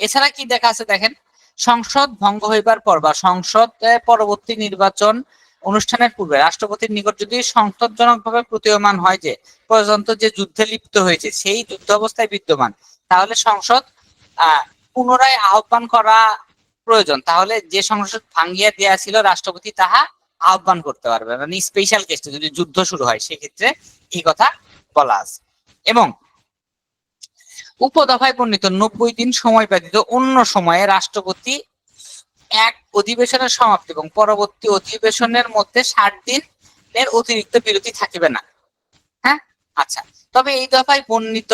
[SPEAKER 1] এছাড়া কি দেখা আছে দেখেন, সংসদ ভঙ্গ হইবার পর বা সংসদ পরবর্তী নির্বাচন অনুষ্ঠানের পূর্বে রাষ্ট্রপতির নিকট যদি সন্তোষজনকভাবে প্রতীয়মান হয় যে প্রজাতন্ত্র যে যুদ্ধে লিপ্ত হয়েছে সেই যুদ্ধ অবস্থায় বিদ্যমান, তাহলে সংসদ পুনরায় আহ্বান করা প্রয়োজন। তাহলে যে সংসদ ভাঙ্গিয়া দেয়া ছিল রাষ্ট্রপতি তাহা আহ্বান করতে পারবে। মানে স্পেশাল কেসে যদি যুদ্ধ শুরু হয় সেক্ষেত্রে এই কথা বলা আছে। এবং উপদফায় বর্ণিত 90 দিন সময় ব্যতীত অন্য সময়ে রাষ্ট্রপতি এক অধিবেশনের সমাপ্তি এবং পরবর্তী অধিবেশনের মধ্যে 60 দিনের অতিরিক্ত বিরতি থাকিবে না। হ্যাঁ, আচ্ছা, তবে এই দফায় বর্ণিত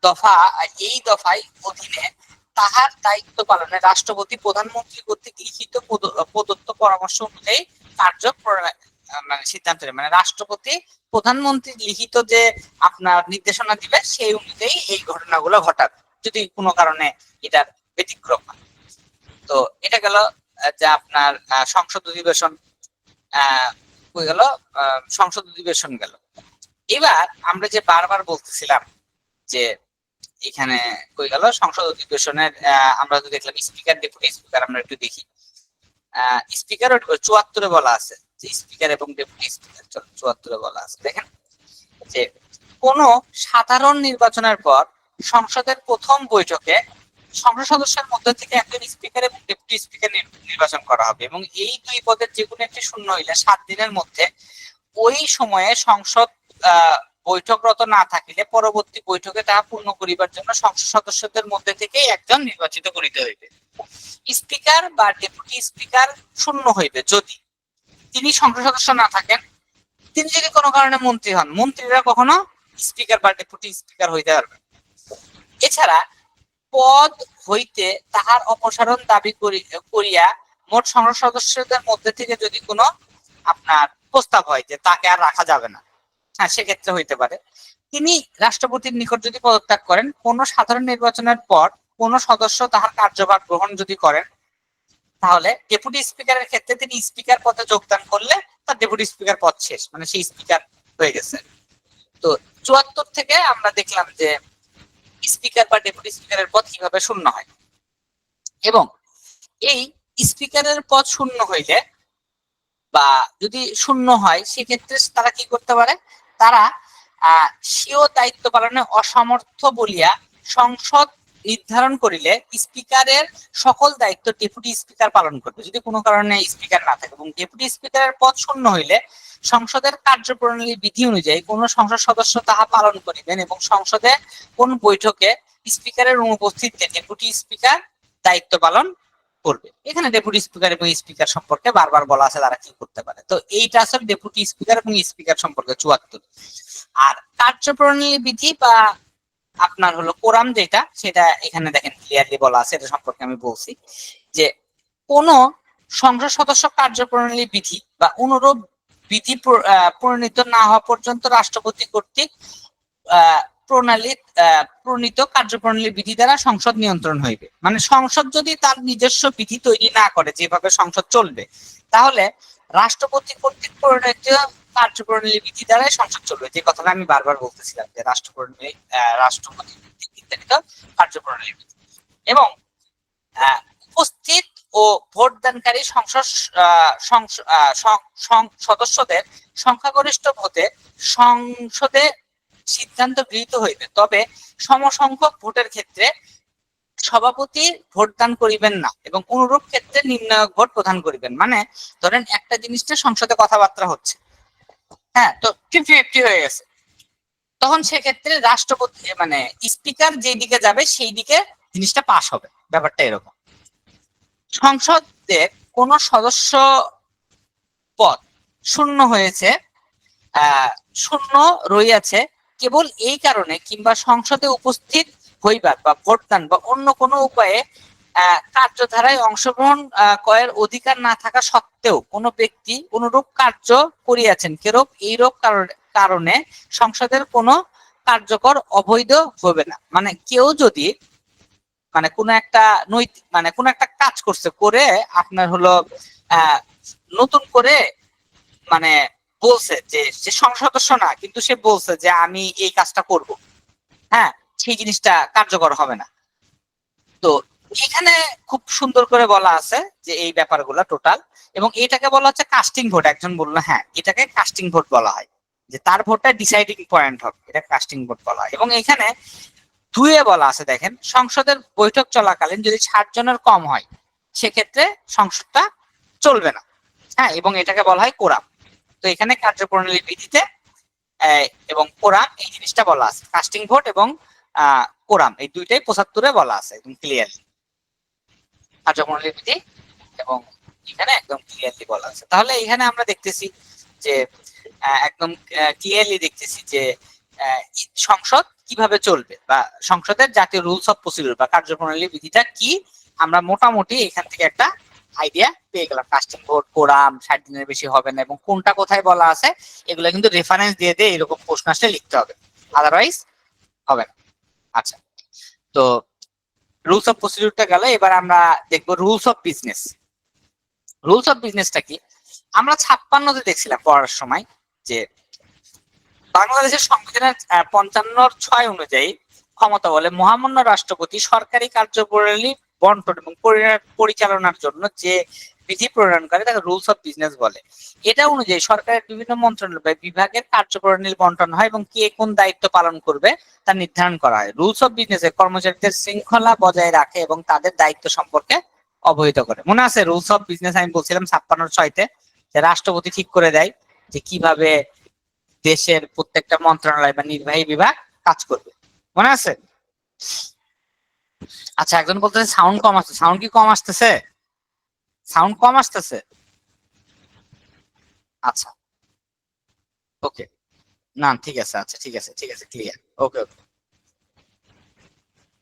[SPEAKER 1] দফায় অধীনে তাহার দায়িত্ব পালনে রাষ্ট্রপতি প্রধানমন্ত্রী কর্তৃক লিখিত প্রদত্ত পরামর্শ অনুযায়ী কার্য মানে সিদ্ধান্ত নেবে। মানে রাষ্ট্রপতি প্রধানমন্ত্রী লিখিত যে আপনার নির্দেশনা দিবে সেই অনুযায়ী এই ঘটনাগুলো ঘটাবে, যদি কোনো কারণে এটার ব্যতিক্রম হয়। তো এটা গেল যে আপনার সংসদ অধিবেশন হয়ে গেল, সংসদ অধিবেশন গেল। এবার আমরা যে বারবার বলতেছিলাম যে এখানে কই গেল সংসদ অধিবেশনের, আমরা তো দেখলাম স্পিকার ডেপুটি স্পিকার, আমরা একটু দেখি। স্পিকার 74-এ বলা আছে যে স্পিকার এবং ডেপুটি স্পিকার 74-এ বলা আছে। দেখেন যে কোন সাধারণ নির্বাচনের পর সংসদের প্রথম বৈঠকে সংসদ সদস্যের মধ্যে থেকে একজন স্পিকার এবং ডেপুটি স্পিকার নির্বাচন করা হবে এবং এই দুই পদের যে কোনো একটি শূন্য হইলে 7 দিনের মধ্যে ওই সময়ে সংসদ বৈঠকরত না থাকিলে পরবর্তী বৈঠকে তাহা পূর্ণ করিবার জন্য সংসদ সদস্যদের মধ্যে থেকে একজন নির্বাচিত করিতে হইবে। স্পিকার বা ডেপুটি স্পিকার শূন্য হইবে যদি তিনি সংসদ সদস্য না থাকেন, তিনি যদি কোনো কারণে মন্ত্রী হন, মন্ত্রীরা কখনো স্পিকার বা ডেপুটি স্পিকার হইতে পারবে। এছাড়া পদ হইতে তাহার অপসারণ দাবি করিয়া মোট সংসদ সদস্যদের মধ্যে থেকে যদি কোনো আপনার প্রস্তাব হয় যে তাকে আর রাখা যাবে না, হ্যাঁ সেক্ষেত্রে হইতে পারে। তিনি রাষ্ট্রপতির নিকট যদি পদত্যাগ করেন, কোন সাধারণ নির্বাচনের পর কোন সদস্য তাহার কার্যভার গ্রহণ যদি করেন, তাহলে ডেপুটি স্পিকারের ক্ষেত্রে তিনি স্পিকার পদে যোগদান করলে তার ডেপুটি স্পিকার পদ শেষ, মানে সেই স্পিকার হয়ে গেছে। তো 74 থেকে আমরা দেখলাম যে স্পিকার বা ডেপুটি স্পিকারের পদ কিভাবে শূন্য হয়, এবং এই স্পিকারের পদ শূন্য হইলে বা যদি শূন্য হয় সেক্ষেত্রে তারা কি করতে পারে, তারা স্বীয় দায়িত্ব পালনে অসমর্থ বলিয়া সংসদ নির্ধারণ করিলে স্পিকারের সকল দায়িত্ব ডেপুটি স্পিকার পালন করবে যদি কোনো কারণে স্পিকার না থাকে, এবং ডেপুটি স্পিকারের পদ শূন্য হইলে সংসদের কার্যপ্রণালী বিধি অনুযায়ী কোন সংসদ সদস্য তাহা পালন করিবেন এবং সংসদে কোন বৈঠকে স্পিকারের অনুপস্থিতিতে ডেপুটি স্পিকার দায়িত্ব পালন করবে। এখানে ডেপুটি স্পিকার এবং স্পিকার সম্পর্কে বারবার বলা আছে তারা কি করতে পারে। তো এইটা আসলে ডেপুটি স্পিকার এবং স্পিকার সম্পর্কে 74। আর কার্যপ্রণালী বিধি বা আপনার হলো কোরাম যেটা, সেটা এখানে দেখেন ক্লিয়ারলি বলা আছে, এটা সম্পর্কে আমি বলছি যে কোন সংসদ সদস্য কার্যপ্রণালী বিধি বা অনুরূপ বিধি প্রণীত না হওয়া পর্যন্ত রাষ্ট্রপতি কর্তৃক প্রণীত কার্যপ্রণালী বিধি দ্বারা সংসদ নিয়ন্ত্রণ হইবে। মানে সংসদ যদি তার নিজস্ব বিধি তৈরি না করে যেভাবে সংসদ চলবে, তাহলে রাষ্ট্রপতি কর্তৃক প্রণীত কার্যপ্রণালী বিধি দ্বারাই সংসদ চলবে। যে কথাটা আমি বারবার বলতেছিলাম যে রাষ্ট্রপতি কর্তৃক নির্ধারিত কার্যপ্রণালী বিধি। এবং উপস্থিত ও ভোটদানকারী সদস্যদের সংখ্যাগরিষ্ঠ ভোটে সংসদে সিদ্ধান্ত গৃহীত হইবে, তবে সমসংখ্যক ভোটের ক্ষেত্রে সভাপতি ভোটদান করিবেন না এবং অনুরূপ ক্ষেত্রে নির্ণায়ক ভোট প্রদান করিবেন। মানে ধরেন একটা জিনিসটা সংসদে কথাবার্তা হচ্ছে, হ্যাঁ, তো 50-50 হয়ে গেছে, তখন সেক্ষেত্রে রাষ্ট্রপতি মানে স্পিকার যেই দিকে যাবে সেই দিকে জিনিসটা পাস হবে, ব্যাপারটা এরকম। সংসদের কোন সদস্য পদ শূন্য হয়েছে, শূন্য রইয়াছে কেবল এই কারণে কিংবা সংসদে উপস্থিত হইবার বা ভোটদান বা অন্য কোনো উপায়ে কার্যধারায় অংশগ্রহণ করার অধিকার না থাকা সত্ত্বেও কোনো ব্যক্তি অনুরূপ কার্য করিয়াছেন, কেরূপ এইরূপ কারণে সংসদের কোনো কার্যকর অবৈধ হবে না। মানে কেউ যদি মানে কোন একটা নৈতিক মানে কোন একটা কাজ করছে, করে আপনার হলো নতুন করে মানে বলছে যে সে সংসদ সদস্য না, কিন্তু সে বলছে যে আমি এই কাজটা করব, হ্যাঁ, সেই জিনিসটা কার্যকর হবে না। তো এখানে খুব সুন্দর করে বলা আছে যে এই ব্যাপারগুলো টোটাল, এবং এটাকে বলা হচ্ছে কাস্টিং ভোট। একজন বললো হ্যাঁ এটাকে কাস্টিং ভোট বলা হয়, যে তার ভোটটা ডিসাইডিং পয়েন্ট হবে, এটা কাস্টিং ভোট বলা হয়। এবং এখানে 2-এ বলা আছে দেখেন, সংসদের বৈঠক চলাকালীন যদি 60 জনের কম হয় সেক্ষেত্রে সংসদটা চলবে না, হ্যাঁ, এবং এটাকে বলা হয় কোরাম। তো এখানে কার্যপ্রণালী বিধিতে এবং কোরাম এই জিনিসটা বলা আছে, কাস্টিং ভোট এবং কোরাম এই দুইটাই 75-এ বলা আছে একদম ক্লিয়ারলি, কার্যপ্রণালী বিধি এবং এখানে একদম ক্লিয়ারলি বলা আছে। তাহলে এখানে আমরা দেখতেছি যে একদম ক্লিয়ারলি দেখতেছি যে সংসদ কিভাবে চলবে, বা সংসদের জাতীয় রুলস অফ প্রসিডিউর বা কার্যপ্রণালী বিধিটা কি, আমরা মোটামুটি এখান থেকে একটা আইডিয়া পেয়ে গেলাম। কাস্টিং ভোট, কোরাম 60 দিনের বেশি হবে না, এবং কোনটা কোথায় বলা আছে এগুলো কিন্তু রেফারেন্স দিয়ে দিয়ে এরকম প্রশ্ন আসলে লিখতে হবে, আদারওয়াইজ হবে না। আচ্ছা, তো রুলস অফ প্রসিডিউরটা গেল, এবার আমরা দেখবো rules of business. Rules of বিজনেসটা কি? আমরা 56তে দেখছিলাম পড়ার সময় যে বাংলাদেশের সংবিধানের 55(6) অনুযায়ী ক্ষমতা বলে মহামান্য রাষ্ট্রপতি সরকারি কার্যপ্রণালী বন্টন এবং পরিচালনার জন্য যে বিধি প্রণয়ন করে তাকে রুলস অফ বিজনেস বলে। এটা অনুযায়ী সরকারের বিভিন্ন মন্ত্রণালয় বা বিভাগের কার্যপ্রণালী বন্টন হয় এবং কে কোন দায়িত্ব পালন করবে তা নির্ধারণ করা হয়। রুলস অফ বিজনেসে কর্মচারীদের শৃঙ্খলা বজায় রাখে এবং তাদের দায়িত্ব সম্পর্কে অবহিত করে। মনে আছে রুলস অফ বিজনেস আমি বলছিলাম 56(6)তে যে রাষ্ট্রপতি ঠিক করে দেয় যে কিভাবে দেশের প্রত্যেকটা মন্ত্রণালয় বা নির্বাহী বিভাগ কাজ করবে, মনে আছে? আচ্ছা, একজন বলতেছে সাউন্ড কম আসছে। সাউন্ড কি কম আসতেছে? সাউন্ড কম আসতেছে? আচ্ছা, ওকে, না ঠিক আছে, আচ্ছা ঠিক আছে, ঠিক আছে, ক্লিয়ার, ওকে ওকে,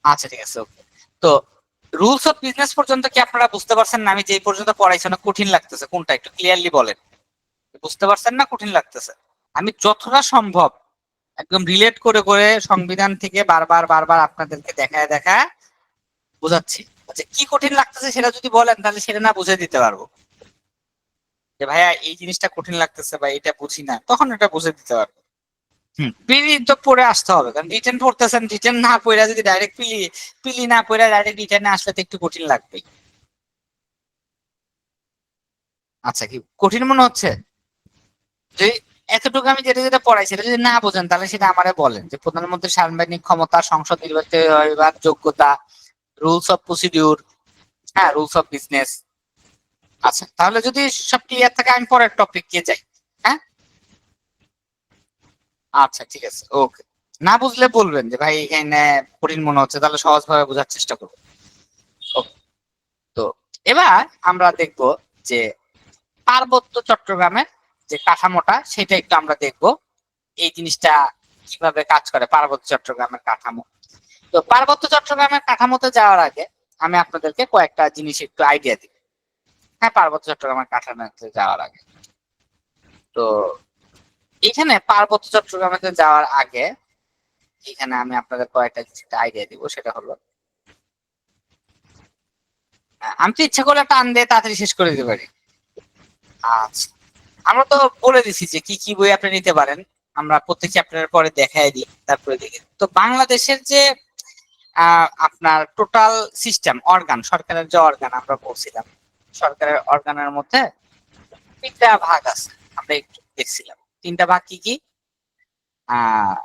[SPEAKER 1] আচ্ছা ঠিক আছে, ওকে। তো রুলস অফ বিজনেস পর্যন্ত কি আপনারা বুঝতে পারছেন না? আমি যে পর্যন্ত পড়াইছি না কঠিন লাগতেছে কোনটা, একটু ক্লিয়ারলি বলেন। বুঝতে পারছেন না কঠিন লাগতেছে? আমি যতটা সম্ভব একদম রিলেট করে করে সংবিধান থেকে বারবার বারবার আপনাদেরকে দেখায় দেখায় বোঝাচ্ছি। আচ্ছা, কি কঠিন লাগতেছে সেটা যদি বলেন তাহলে সেটা না বুঝে দিতে পারবো, যে ভাইয়া এই জিনিসটা কঠিন লাগতেছে বা এটা বুঝি না, তখন এটা বুঝে দিতে পারবো। পিলি তো পড়ে আসতে হবে, কারণ রিটেন পড়তেছেন, রিটেন না পড়ে যদি ডাইরেক্ট পিলি, পিলি না পড়ে ডাইরেক্ট রিটেনে আসলে তো একটু কঠিন লাগবেই। আচ্ছা, কি কঠিন মনে হচ্ছে? যে এতটুকু আমি যেটা যেটা পড়াইছি সেটা যদি না বোঝেন তাহলে সেটা আমারে বলেন, যে প্রধানমন্ত্রীর সাংবিধানিক ক্ষমতা, সংসদ নির্বাচিত হইবার যোগ্যতা, রুলস অফ প্রসিডিউর, হ্যাঁ রুলস অফ বিজনেস। আচ্ছা, তাহলে যদি সব ক্লিয়ার থাকে আমি পরের টপিক কে যাই। হ্যাঁ, আচ্ছা ঠিক আছে, ওকে। না বুঝলে বলবেন যে ভাই এখানে কঠিন মনে হচ্ছে, তাহলে সহজভাবে বোঝার চেষ্টা করবো। Okay, তো এবার আমরা দেখব যে পার্বত্য চট্টগ্রামের যে কাঠামোটা সেটা একটু আমরা দেখব, এই জিনিসটা কিভাবে কাজ করে পার্বত্য চট্টগ্রামের কাঠামো। তো পার্বত্য চট্টগ্রামের কাঠামোতে যাওয়ার আগে আমি আপনাদেরকে কয়েকটা জিনিস একটু আইডিয়া দিই। হ্যাঁ, পার্বত্য চট্টগ্রামের কাঠামোতে যাওয়ার আগে, তো এখানে পার্বত্য চট্টগ্রামেতে যাওয়ার আগে এখানে আমি আপনাদের কয়েকটা জিনিস আইডিয়া দিব। সেটা হলো, আমি তো ইচ্ছা করলে টান দিয়ে তাড়াতাড়ি শেষ করে দিতে পারি। আচ্ছা, আমরা তো বলে দিছি যে কি কি বই আপনি নিতে পারেন, আমরা প্রত্যেক চ্যাপ্টারের পরে দেখাই দিই, তারপরে দেখি। তো বাংলাদেশের যে আপনার টোটাল সিস্টেম অর্গান, সরকারের যে অর্গান আমরা বলছিলাম, সরকারের অর্গানের মধ্যে 3টা ভাগ আছে, আমরা একটু দেখছিলাম। 3টা ভাগ কি কি? আহ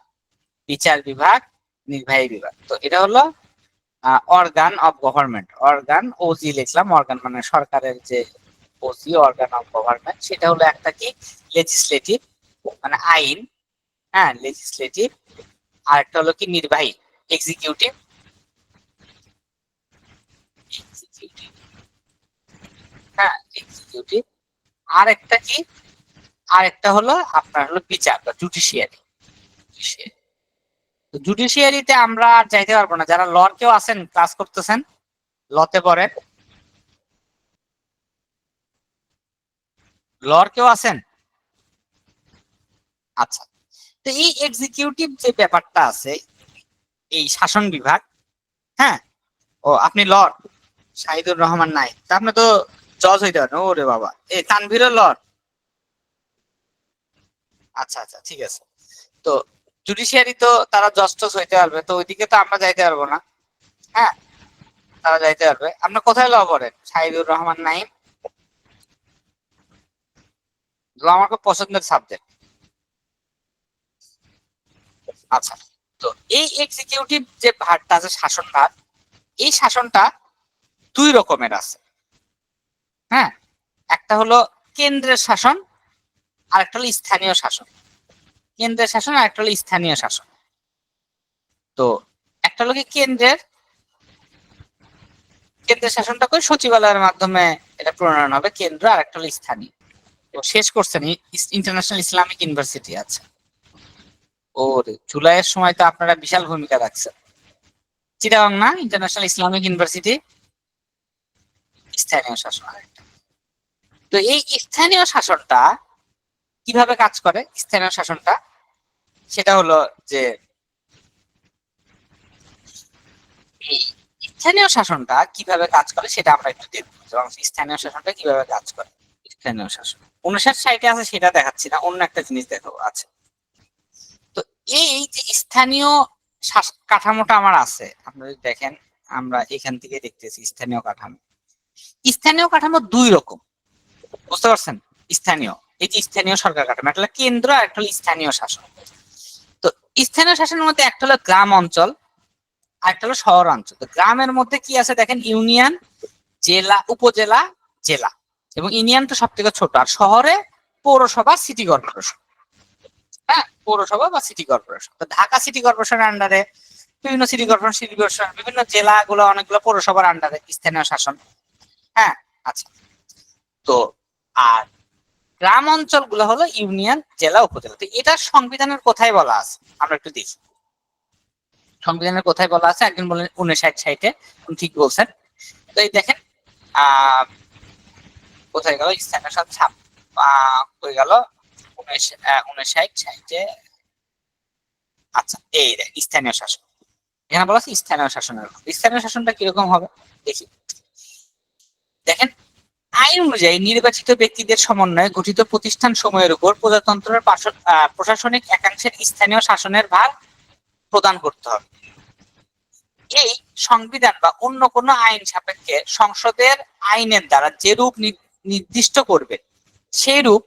[SPEAKER 1] বিচার বিভাগ, নির্বাহী বিভাগ। তো এটা হলো organ of government, organ OG লিখলাম, অর্গান মানে সরকারের যে ওজি, অর্গান অফ গভর্নমেন্ট। সেটা হলো একটা কি লেজিসলেটিভ মানে আইন, হ্যাঁ লেজিসলেটিভ। আর একটা হলো কি নির্বাহী, এক্সিকিউটিভ, এক্সিকিউটিভ, হ্যাঁ এক্সিকিউটিভ। আর একটা কি, আর একটা হলো আপনার হলো বিচার বা জুডিশিয়ারি। তো জুডিশিয়ারিতে আমরা আর যাইতে পারবো না। যারা লর কেউ আছেন ক্লাস করতেছেন, লতে পড়েন, লর কেউ আছেন? আচ্ছা, তো এই এক্সিকিউটিভ যে ব্যাপারটা আছে, এই শাসন বিভাগ, হ্যাঁ। ও আপনি লর শাহিদুর রহমান নাই, তা আপনি তো জজ হইতে পারেন। ওরে বাবা, এই তানভীরও লর। আচ্ছা আচ্ছা ঠিক আছে। তো জুডিশিয়ারি তো তারা জজ টজ হইতে পারবে, তো ওইদিকে তো আমরা যাইতে পারবো না। হ্যাঁ, তারা যাইতে পারবে। আপনার কোথায় ল পড়েন? শাহিদুর রহমান নাইম, ল আমার খুব পছন্দের সাবজেক্ট। আচ্ছা, তো এই এক্সিকিউটিভ যে ভাগটা আছে, শাসন ভাগ, এই শাসনটা 2 রকমের আছে। হ্যাঁ, একটা হলো কেন্দ্রের শাসন, আর একটা হলো স্থানীয় শাসন। কেন্দ্রের শাসন আর একটা হলো স্থানীয় শাসন। তো একটা হলো কি কেন্দ্রের, কেন্দ্রের শাসনটা করে সচিবালয়ের মাধ্যমে এটা প্রণয়ন হবে কেন্দ্র, আর একটা হলো স্থানীয়। তো শেষ করছেন ইন্টারন্যাশনাল ইসলামিক ইউনিভার্সিটি। আচ্ছা, ওরে, জুলাইয়ের সময় তো আপনারা বিশাল ভূমিকা রাখছেন। চিটাগং না, ইন্টারন্যাশনাল ইসলামিক ইউনিভার্সিটি, স্থানীয় শাসন। তো এই স্থানীয় শাসনটা কিভাবে কাজ করে, স্থানীয় শাসনটা সেটা হলো যে এই স্থানীয় শাসনটা কিভাবে কাজ করে সেটা আমরা একটু দেখবো। এবং স্থানীয় শাসনটা কিভাবে কাজ করে, স্থানীয় শাসন 59 সাইটে আছে সেটা দেখাচ্ছি না, অন্য একটা জিনিস দেখাবো। আছে তো এই যে স্থানীয় কাঠামোটা আমার আছে, আপনারা যদি দেখেন, আমরা এখান থেকে দেখতেছি স্থানীয় কাঠামো। স্থানীয় কাঠামো দুই রকম, বুঝতে পারছেন? স্থানীয়, এই যে স্থানীয় সরকার কাঠামো, একটা হলো কেন্দ্র আর একটা হলো স্থানীয় শাসন। তো স্থানীয় শাসনের মধ্যে একটা হলো গ্রাম অঞ্চল আর একটা হলো শহর অঞ্চল। তো গ্রামের মধ্যে কি আছে দেখেন, ইউনিয়ন, জেলা, উপজেলা, জেলা, এবং ইউনিয়ন তো সব থেকে ছোট, আর শহরে পৌরসভা, সিটি কর্পোরেশন। হ্যাঁ, পৌরসভা বা সিটি কর্পোরেশন। তো ঢাকা সিটি কর্পোরেশনের আন্ডারে বিভিন্ন সিটি কর্পোরেশন, বিভিন্ন জেলাগুলো, অনেকগুলো পৌরসভার আন্ডারে স্থানীয় শাসন। হ্যাঁ, আচ্ছা। তো আর গ্রাম অঞ্চলগুলো হলো ইউনিয়ন, জেলা, উপজেলা। তো এটা সংবিধানের কোথায় বলা আছে আমরা একটু দেখি। সংবিধানের কোথায় বলা আছে? একজন বলেন 59 সাইটে, ঠিক বলছেন। তো এই দেখেন, আহ কোথায় গেল স্থানীয় শাসন, ছাপ হয়ে গেল 59 সাইটে। আচ্ছা, এই দেখ স্থানীয় শাসন, এখানে বলা আছে স্থানীয় শাসনের। স্থানীয় শাসনটা কিরকম হবে দেখি। দেখেন, আইন অনুযায়ী নির্বাচিত ব্যক্তিদের সমন্বয়ে গঠিত প্রতিষ্ঠান সমূহের উপর প্রজাতন্ত্রের প্রশাসনিক একাংশের স্থানীয় শাসনের ভার প্রদান করতে হবে। এই সংবিধান বা অন্য কোনো আইন সাপেক্ষে সংসদের আইনের দ্বারা যেরূপ নির্দিষ্ট করবে সেই রূপ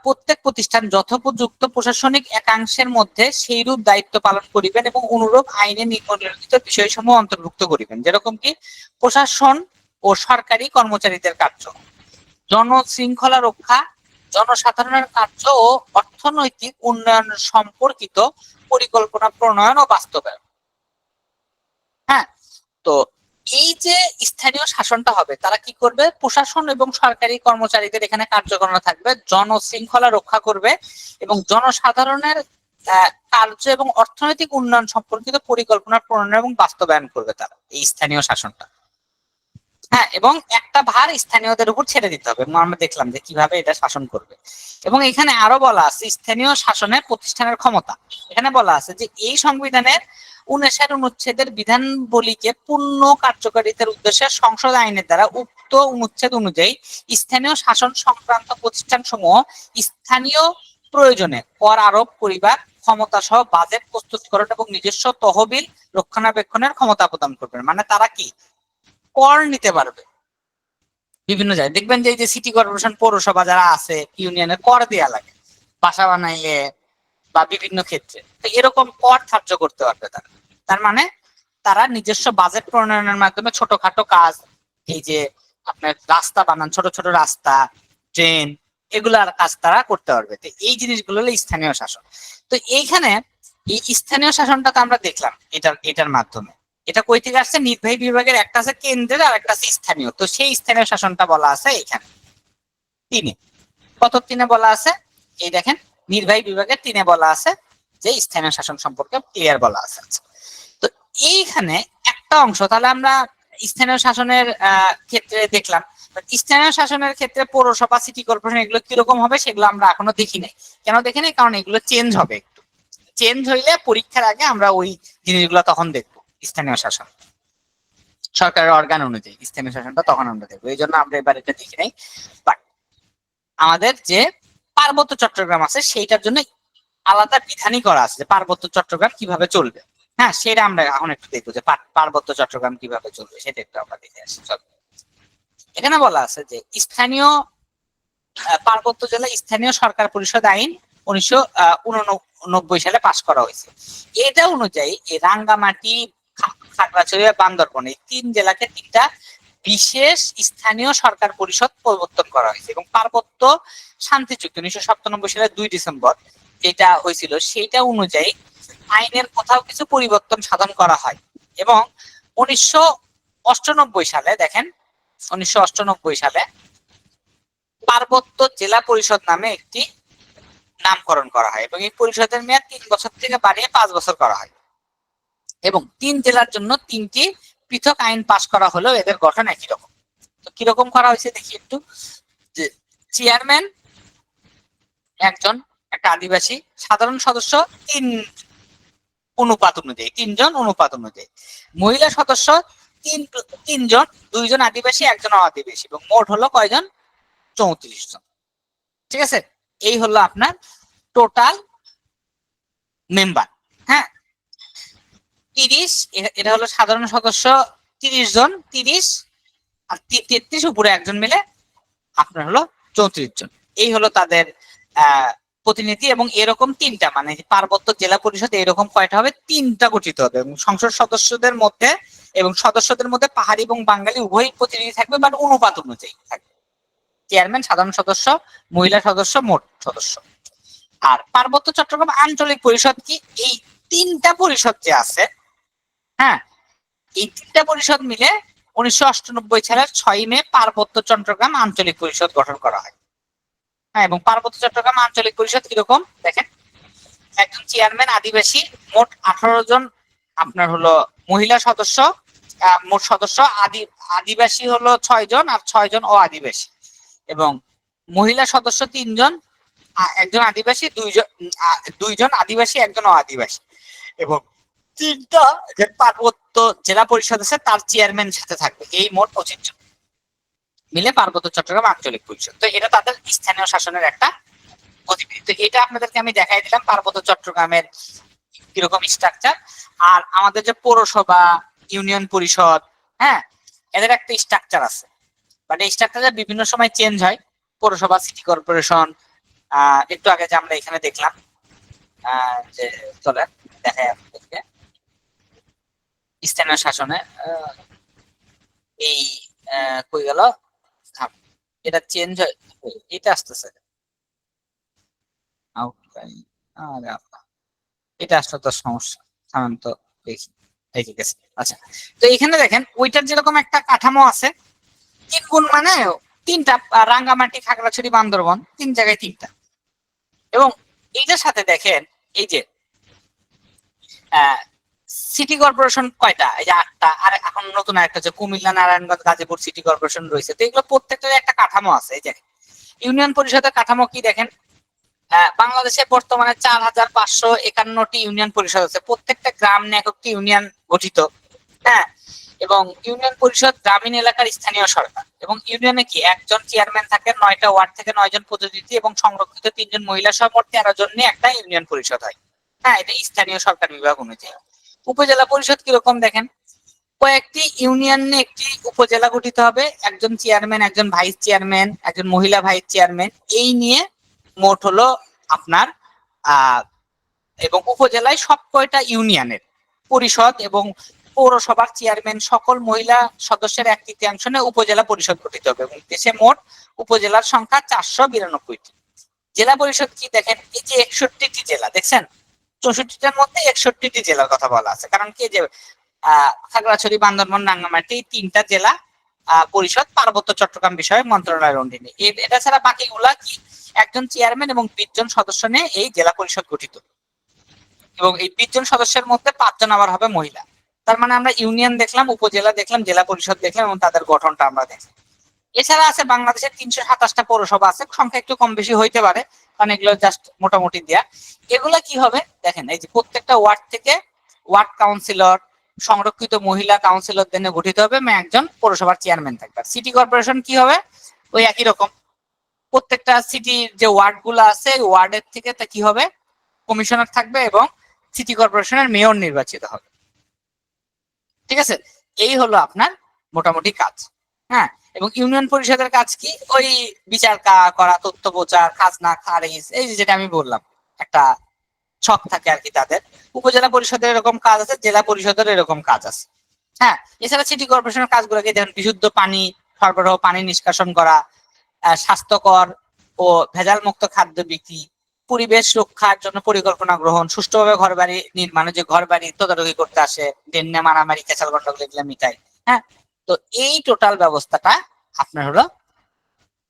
[SPEAKER 1] প্রত্যেক প্রতিষ্ঠান যথোপযুক্ত প্রশাসনিক একাংশের মধ্যে সেই রূপ দায়িত্ব পালন করিবেন এবং অনুরূপ আইনে নিম্নলিখিত বিষয়সমূহ অন্তর্ভুক্ত করিবেন। যেরকম কি, প্রশাসন ও সরকারি কর্মচারীদের কার্য, জনশৃঙ্খলা রক্ষা, জনসাধারণের কার্য ও অর্থনৈতিক উন্নয়ন সম্পর্কিত পরিকল্পনা প্রণয়ন ও বাস্তবায়ন। হ্যাঁ, তো এই যে স্থানীয় শাসনটা হবে, তারা কি করবে? প্রশাসন এবং সরকারি কর্মচারীদের এখানে কার্যক্রম থাকবে, জনশৃঙ্খলা রক্ষা করবে এবং জনসাধারণের কার্য এবং অর্থনৈতিক উন্নয়ন সম্পর্কিত পরিকল্পনা প্রণয়ন এবং বাস্তবায়ন করবে তারা, এই স্থানীয় শাসনটা। হ্যাঁ, এবং একটা ভার স্থানীয়দের উপর ছেড়ে দিতে হবে। আমরা দেখলাম যে কিভাবে এটা শাসন করবে। এবং এখানে আরো বলা আছে স্থানীয় শাসনের প্রতিষ্ঠানের ক্ষমতা। এখানে বলা আছে যে এই সংবিধানের 59 অনুচ্ছেদের বিধানবলীকে পূর্ণ কার্যকারিতার উদ্দেশ্যে সংসদ আইনের দ্বারা উক্ত অনুচ্ছেদ অনুযায়ী স্থানীয় শাসন সংক্রান্ত প্রতিষ্ঠান সমূহ স্থানীয় প্রয়োজনে কর আরোপ করিবার ক্ষমতা সহ বাজেট প্রস্তুতকরণ এবং নিজস্ব তহবিল রক্ষণাবেক্ষণের ক্ষমতা প্রদান করবেন। মানে তারা কি কর নিতে পারবে বিভিন্ন জায়গায়। দেখবেন যে এই যে সিটি কর্পোরেশন, পৌরসভা যারা আছে, ইউনিয়নের কর দেয়া লাগে বাসা বানাইলে বা বিভিন্ন ক্ষেত্রে। তো এরকম কর ধার্য করতে পারবে তারা। তার মানে তারা নিজস্ব বাজেট প্রণয়নের মাধ্যমে ছোটখাটো কাজ, এই যে আপনার রাস্তা বানান, ছোট ছোট রাস্তা, ট্রেন, এগুলার কাজ তারা করতে পারবে। তো এই জিনিসগুলো হলো স্থানীয় শাসন। তো এইখানে এই স্থানীয় শাসনটা তো আমরা দেখলাম এটার মাধ্যমে। এটা কই থেকে আসছে? নির্বাহী বিভাগের, একটা আছে কেন্দ্রের আর একটা আছে স্থানীয়। তো সেই স্থানীয় শাসনটা বলা আছে এখানে 3-এ। কত 3-এ বলা আছে? এই দেখেন, নির্বাহী বিভাগের 3-এ বলা আছে যে স্থানীয় শাসন সম্পর্কে ক্লিয়ার বলা আছে। তো এইখানে একটা অংশ তাহলে আমরা স্থানীয় শাসনের ক্ষেত্রে দেখলাম। স্থানীয় শাসনের ক্ষেত্রে পৌরসভা, সিটি কর্পোরেশন এগুলো কিরকম হবে সেগুলো আমরা এখনো দেখি নাই। কেন দেখি নাই? কারণ এগুলো চেঞ্জ হবে। একটু চেঞ্জ হইলে পরীক্ষার আগে আমরা ওই জিনিসগুলো তখন দেখবো। স্থানীয় শাসন সরকারের অর্গান অনুযায়ী স্থানীয় শাসনটা তখন আমরা দেখবো, এই জন্য আমরা এবার এটা দেখি নাই। বাট আমাদের যে পার্বত্য চট্টগ্রাম আছে সেইটার জন্য আলাদা বিধানই করা আছে যে পার্বত্য চট্টগ্রাম কিভাবে চলবে। হ্যাঁ, সেটা আমরা এখন একটু দেখবো যে পার্বত্য চট্টগ্রাম কিভাবে চলবে, সেটা একটু আমরা দেখে আসি। এখানে বলা আছে যে স্থানীয় পার্বত্য জেলা স্থানীয় সরকার পরিষদ আইন 1989 সালে পাশ করা হয়েছে। এটা অনুযায়ী এই রাঙ্গামাটি, খাগড়াছড়ি, বান্দরবন, এই 3 জেলাকে 3টা বিশেষ স্থানীয় সরকার পরিষদ প্রবর্তন করা হয়েছে। এবং পার্বত্য শান্তি চুক্তি 1997 সালের 2 ডিসেম্বর যেটা হয়েছিল, সেইটা অনুযায়ী আইনের কোথাও কিছু পরিবর্তন সাধন করা হয়। এবং 1998 সালে দেখেন, 1998 সালে পার্বত্য জেলা পরিষদ নামে একটি নামকরণ করা হয় এবং এই পরিষদের মেয়াদ 3 বছর থেকে বাড়িয়ে 5 বছর করা হয় এবং 3 জেলার জন্য 3টি পৃথক আইন পাশ করা হলেও এদের গঠন একই রকম। তো কিরকম করা হয়েছে দেখি একটু, যে চেয়ারম্যান একজন, একটা আদিবাসী, সাধারণ সদস্য 3 অনুপাত অনুযায়ী, মহিলা সদস্য তিনজন, 2জন আদিবাসী 1জন অআদিবাসী এবং মোট হলো কয়জন? 34 জন। ঠিক আছে, এই হলো আপনার টোটাল মেম্বার। হ্যাঁ, 30, এটা হলো সাধারণ সদস্য 30 জন, 30 আর 33 উপরে 1জন মিলে আপনার হলো 34 জন। এই হলো তাদের প্রতিনিধি এবং এরকম 3টা, মানে পার্বত্য জেলা পরিষদ এরকম কয়টা হবে? 3টা গঠিত হবে এবং সংসদ সদস্যদের মধ্যে এবং সদস্যদের মধ্যে পাহাড়ি এবং বাঙালি উভয় প্রতিনিধি থাকবে, বাট অনুপাত অনুযায়ী থাকবে। চেয়ারম্যান, সাধারণ সদস্য, মহিলা সদস্য, মোট সদস্য। আর পার্বত্য চট্টগ্রাম আঞ্চলিক পরিষদ কি? এই 3টা পরিষদ যে আছে, হ্যাঁ, এই 3টা পরিষদ মিলে 1998 সালের 6 মে পার্বত্য চট্টগ্রাম আঞ্চলিক পরিষদ গঠন করা হয়। হ্যাঁ, এবং পার্বত্য চট্টগ্রাম আঞ্চলিক পরিষদ কিরকম দেখেন, একজন চেয়ারম্যান আদিবাসী, মোট 18 জন আপনার হলো মহিলা সদস্য, মোট সদস্য আদিবাসী হলো 6 জন আর 6 জন অআদিবাসী এবং মহিলা সদস্য 3 জন, 1জন আদিবাসী, 2জন আদিবাসী, 1জন অআদিবাসী এবং 3টা যে পার্বত্য জেলা পরিষদ আছে তার চেয়ারম্যান সাথে থাকবে। এই মোট 25 জন মিলে পার্বত্য চট্টগ্রাম আঞ্চলিক পরিষদ। তো এটা তাদের স্থানীয় শাসনের একটা গতিবিধি। তো এটা আপনাদেরকে আমি দেখাই দিলাম পার্বত্য চট্টগ্রামের কিরকম স্ট্রাকচার। আর আমাদের যে পৌরসভা, ইউনিয়ন পরিষদ, হ্যাঁ, এদের একটা স্ট্রাকচার আছে, বাট এই স্ট্রাকচার বিভিন্ন সময় চেঞ্জ হয়। পৌরসভা, সিটি কর্পোরেশন, একটু আগে যে আমরা এখানে দেখলাম, যে চলেন দেখাই আপনাদেরকে স্থানীয় শাসনে এই কই গেল, এটা চেঞ্জ হয়, এটা আসতেছে, এটা আসলে তো সমস্যা, সাধারণত দেখি দেখে গেছে। আচ্ছা, তো এখানে দেখেন ওইটার যেরকম একটা কাঠামো আছে, 3 গুণ মানে 3টা, রাঙ্গামাটি, খাগড়াছড়ি, বান্দরবন 3 জায়গায় 3টা। এবং এইটার সাথে দেখেন এই যে সিটি কর্পোরেশন কয়টা? এই যে 8টা। আর এখন নতুন একটা হচ্ছে কুমিল্লা, নারায়ণগঞ্জ, গাজীপুর সিটি কর্পোরেশন রয়েছে। তো এগুলো প্রত্যেকটার একটা কাঠামো আছে। এই যে ইউনিয়ন পরিষদের কাঠামো কি দেখেন, বাংলাদেশে বর্তমানে 4551টি ইউনিয়ন পরিষদ আছে, প্রত্যেকটা গ্রাম নিয়ে একটি ইউনিয়ন গঠিত। হ্যাঁ, এবং ইউনিয়ন পরিষদ গ্রামীণ এলাকার স্থানীয় সরকার এবং ইউনিয়নে কি 1জন চেয়ারম্যান থাকে, 9টা ওয়ার্ড থেকে 9জন প্রতিনিধি এবং সংরক্ষিত 3জন মহিলা সহ মোট 13 জন নিয়ে একটা ইউনিয়ন পরিষদ হয়। হ্যাঁ, এটা স্থানীয় সরকার বিভাগ অনুযায়ী। উপজেলা পরিষদ কিরকম দেখেন, কয়েকটি ইউনিয়ন নিয়ে একটি উপজেলা গঠিত হবে, 1জন চেয়ারম্যান, 1জন ভাইস চেয়ারম্যান, 1জন মহিলা ভাইস চেয়ারম্যান, এই নিয়ে মোট হলো আপনার এবং উপজেলায় সব কয়টা ইউনিয়নের পরিষদ এবং পৌরসভার চেয়ারম্যান সকল মহিলা সদস্যের 1/3 নিয়ে উপজেলা পরিষদ গঠিত হবে এবং দেশে মোট উপজেলার সংখ্যা 492টি। জেলা পরিষদ কি দেখেন, এই যে 61টি জেলা দেখছেন, 64টার মধ্যে 61টি জেলার কথা বলা আছে, কারণ কি যে খাগড়াছড়ি, বান্দরবান, রাঙ্গামাটি 3টা জেলা পরিষদ পার্বত্য চট্টগ্রাম বিষয়ে মন্ত্রণালয়ের অধীনে। এটা ছাড়া বাকিগুলা কি 1জন চেয়ারম্যান এবং 20 জন সদস্য নিয়ে এই জেলা পরিষদ গঠিত এবং এই 20 জন সদস্যের মধ্যে 5 জন আবার হবে মহিলা। তার মানে আমরা ইউনিয়ন দেখলাম, উপজেলা দেখলাম, জেলা পরিষদ দেখলাম এবং তাদের গঠনটা আমরা দেখলাম। এছাড়া আছে বাংলাদেশের 327টা পৌরসভা আছে, সংখ্যা একটু কম বেশি হইতে পারে কারণ এগুলো জাস্ট মোটামুটি দেয়া। এগুলা কি হবে দেখেন, এই যে প্রত্যেকটা ওয়ার্ড থেকে ওয়ার্ড কাউন্সিলর, সংরক্ষিত মহিলা কাউন্সিলর দিয়ে গঠিত হবে এবং 1জন পৌরসভার চেয়ারম্যান থাকবে। সিটি কর্পোরেশন কি হবে, ওই একই রকম, প্রত্যেকটা সিটির যে ওয়ার্ড গুলো আছে ওয়ার্ডের থেকে তা কি হবে, কমিশনার থাকবে এবং সিটি কর্পোরেশনের মেয়র নির্বাচিত হবে। ঠিক আছে, এই হলো আপনার মোটামুটি কাজ। হ্যাঁ, এবং ইউনিয়ন পরিষদের কাজ কি, ওই বিচার করা, তথ্য প্রচার, খাজনা খারিজ, এই যেটা আমি বললাম, একটা ছক থাকে আর কি তাদের। উপজেলা পরিষদের এরকম কাজ আছে, জেলা পরিষদের এরকম কাজ আছে। হ্যাঁ, এছাড়া সিটি কর্পোরেশনের কাজগুলোকে যেমন বিশুদ্ধ পানি সরবরাহ, পানি নিষ্কাশন করা, স্বাস্থ্যকর ও ভেজাল মুক্ত খাদ্য বিক্রি, পরিবেশ রক্ষার জন্য পরিকল্পনা গ্রহণ, সুষ্ঠুভাবে ঘরবাড়ি নির্মাণে যে ঘরবাড়ি তদারকি করতে আসে, ডেন্না মারামারি, কেঁচাল গন্ডগোল এগুলো মিটাই। হ্যাঁ, তো এই টোটাল ব্যবস্থাটা আপনার হলো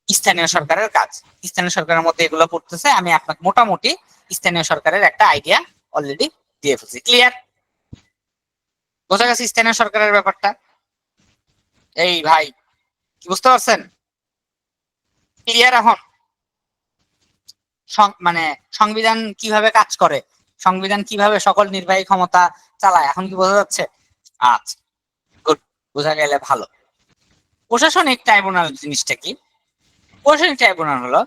[SPEAKER 1] স্থানীয় সরকারের কাজ। স্থানীয় সরকারের মধ্যে এগুলো পড়তেছে, আমি আপনাকে মোটামুটি স্থানীয় সরকারের একটা আইডিয়া অলরেডি দিয়ে ফেলছি। ক্লিয়ার? বোঝা গেছে স্থানীয় সরকারের ব্যাপারটা? এই ভাই কি বুঝতে পারছেন? ক্লিয়ার এখন? মানে সংবিধান কিভাবে কাজ করে, সংবিধান কিভাবে সকল নির্বাহী ক্ষমতা চালায়, এখন কি বোঝা যাচ্ছে? আচ্ছা, গুড, বোঝা গেলে ভালো। প্রশাসনিক ট্রাইব্যুনাল জিনিসটা কি? প্রশাসনিক ট্রাইব্যুনাল হলো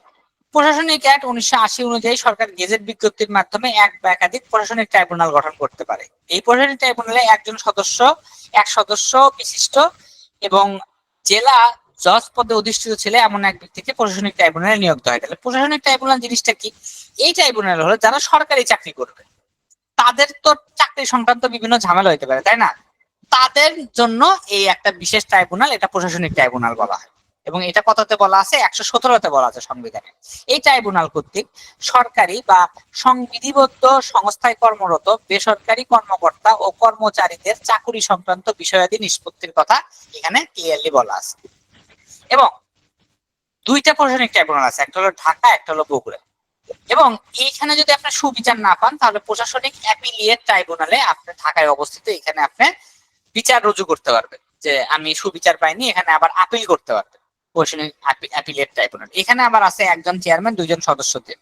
[SPEAKER 1] প্রশাসনিক অ্যাক্ট 1980 অনুযায়ী সরকার গেজেট বিজ্ঞপ্তির মাধ্যমে এক বা একাধিক প্রশাসনিক ট্রাইব্যুনাল গঠন করতে পারে। এই প্রশাসনিক ট্রাইব্যুনালে এক সদস্য বিশিষ্ট এবং জেলা জজ পদে অধিষ্ঠিত ছিল এমন এক ব্যক্তিকে প্রশাসনিক ট্রাইব্যুনালে নিয়োগ দেওয়া হয়। তাহলে প্রশাসনিক ট্রাইব্যুনাল জিনিসটা কি? এই ট্রাইব্যুনাল হলো যারা সরকারি চাকরি করবে, তাদের তো চাকরি সংক্রান্ত বিভিন্ন ঝামেলা হইতে পারে, তাই না? তাদের জন্য এই একটা বিশেষ ট্রাইব্যুনাল, এটা প্রশাসনিক ট্রাইব্যুনাল বলা হয়। এবং এটা কততে বলা আছে? 117তে বলা আছে সংবিধানে। এই ট্রাইব্যুনাল কর্তৃক সরকারি বা সংবিধিবদ্ধ সংস্থায় কর্মরত বেসরকারি কর্মকর্তা ও কর্মচারীদের চাকুরি সংক্রান্ত বিষয়াদি নিষ্পত্তির কথা এখানে ক্লিয়ারলি বলা আছে। এবং দুইটা প্রশাসনিক ট্রাইব্যুনাল আছে, একটা হলো ঢাকা, একটা হলো বগুড়া। এবং এইখানে যদি আপনি সুবিচার না পান, তাহলে প্রশাসনিক অ্যাপিলিয়েট ট্রাইব্যুনালে আপনি ঢাকায় অবস্থিত, এখানে আপনি বিচার রুজু করতে পারবেন যে আমি সুবিচার পাইনি, এখানে আবার আপিল করতে পারবেন। প্রশাসনিক অ্যাপিলিয়েট ট্রাইব্যুনাল এখানে আবার আছে একজন চেয়ারম্যান, দুইজন সদস্য দিয়ে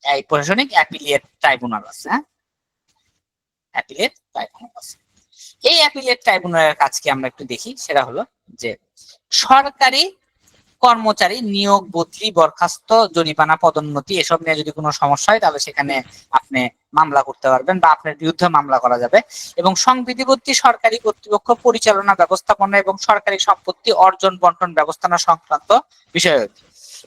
[SPEAKER 1] এই প্রশাসনিক অ্যাপিলিয়েট ট্রাইব্যুনাল আছে। হ্যাঁ, অ্যাপিলিয়েট ট্রাইব্যুনাল আছে। এই অ্যাপিলিয়েট ট্রাইব্যুনালের কাজ কি আমরা একটু দেখি। সেটা হলো যে সরকারি কর্মচারী নিয়োগ, বদলি, বরখাস্ত, জরিমানা, পদোন্নতি এসব নিয়ে যদি কোনো সমস্যা হয়, তাহলে সেখানে আপনি মামলা করতে পারবেন বা আপনার বিরুদ্ধে মামলা করা যাবে। এবং সংবিধিবদ্ধ সরকারি কর্তৃপক্ষ পরিচালনা, ব্যবস্থাপনা এবং সরকারি সম্পত্তি অর্জন, বন্টন, ব্যবস্থাপনা সংক্রান্ত বিষয়।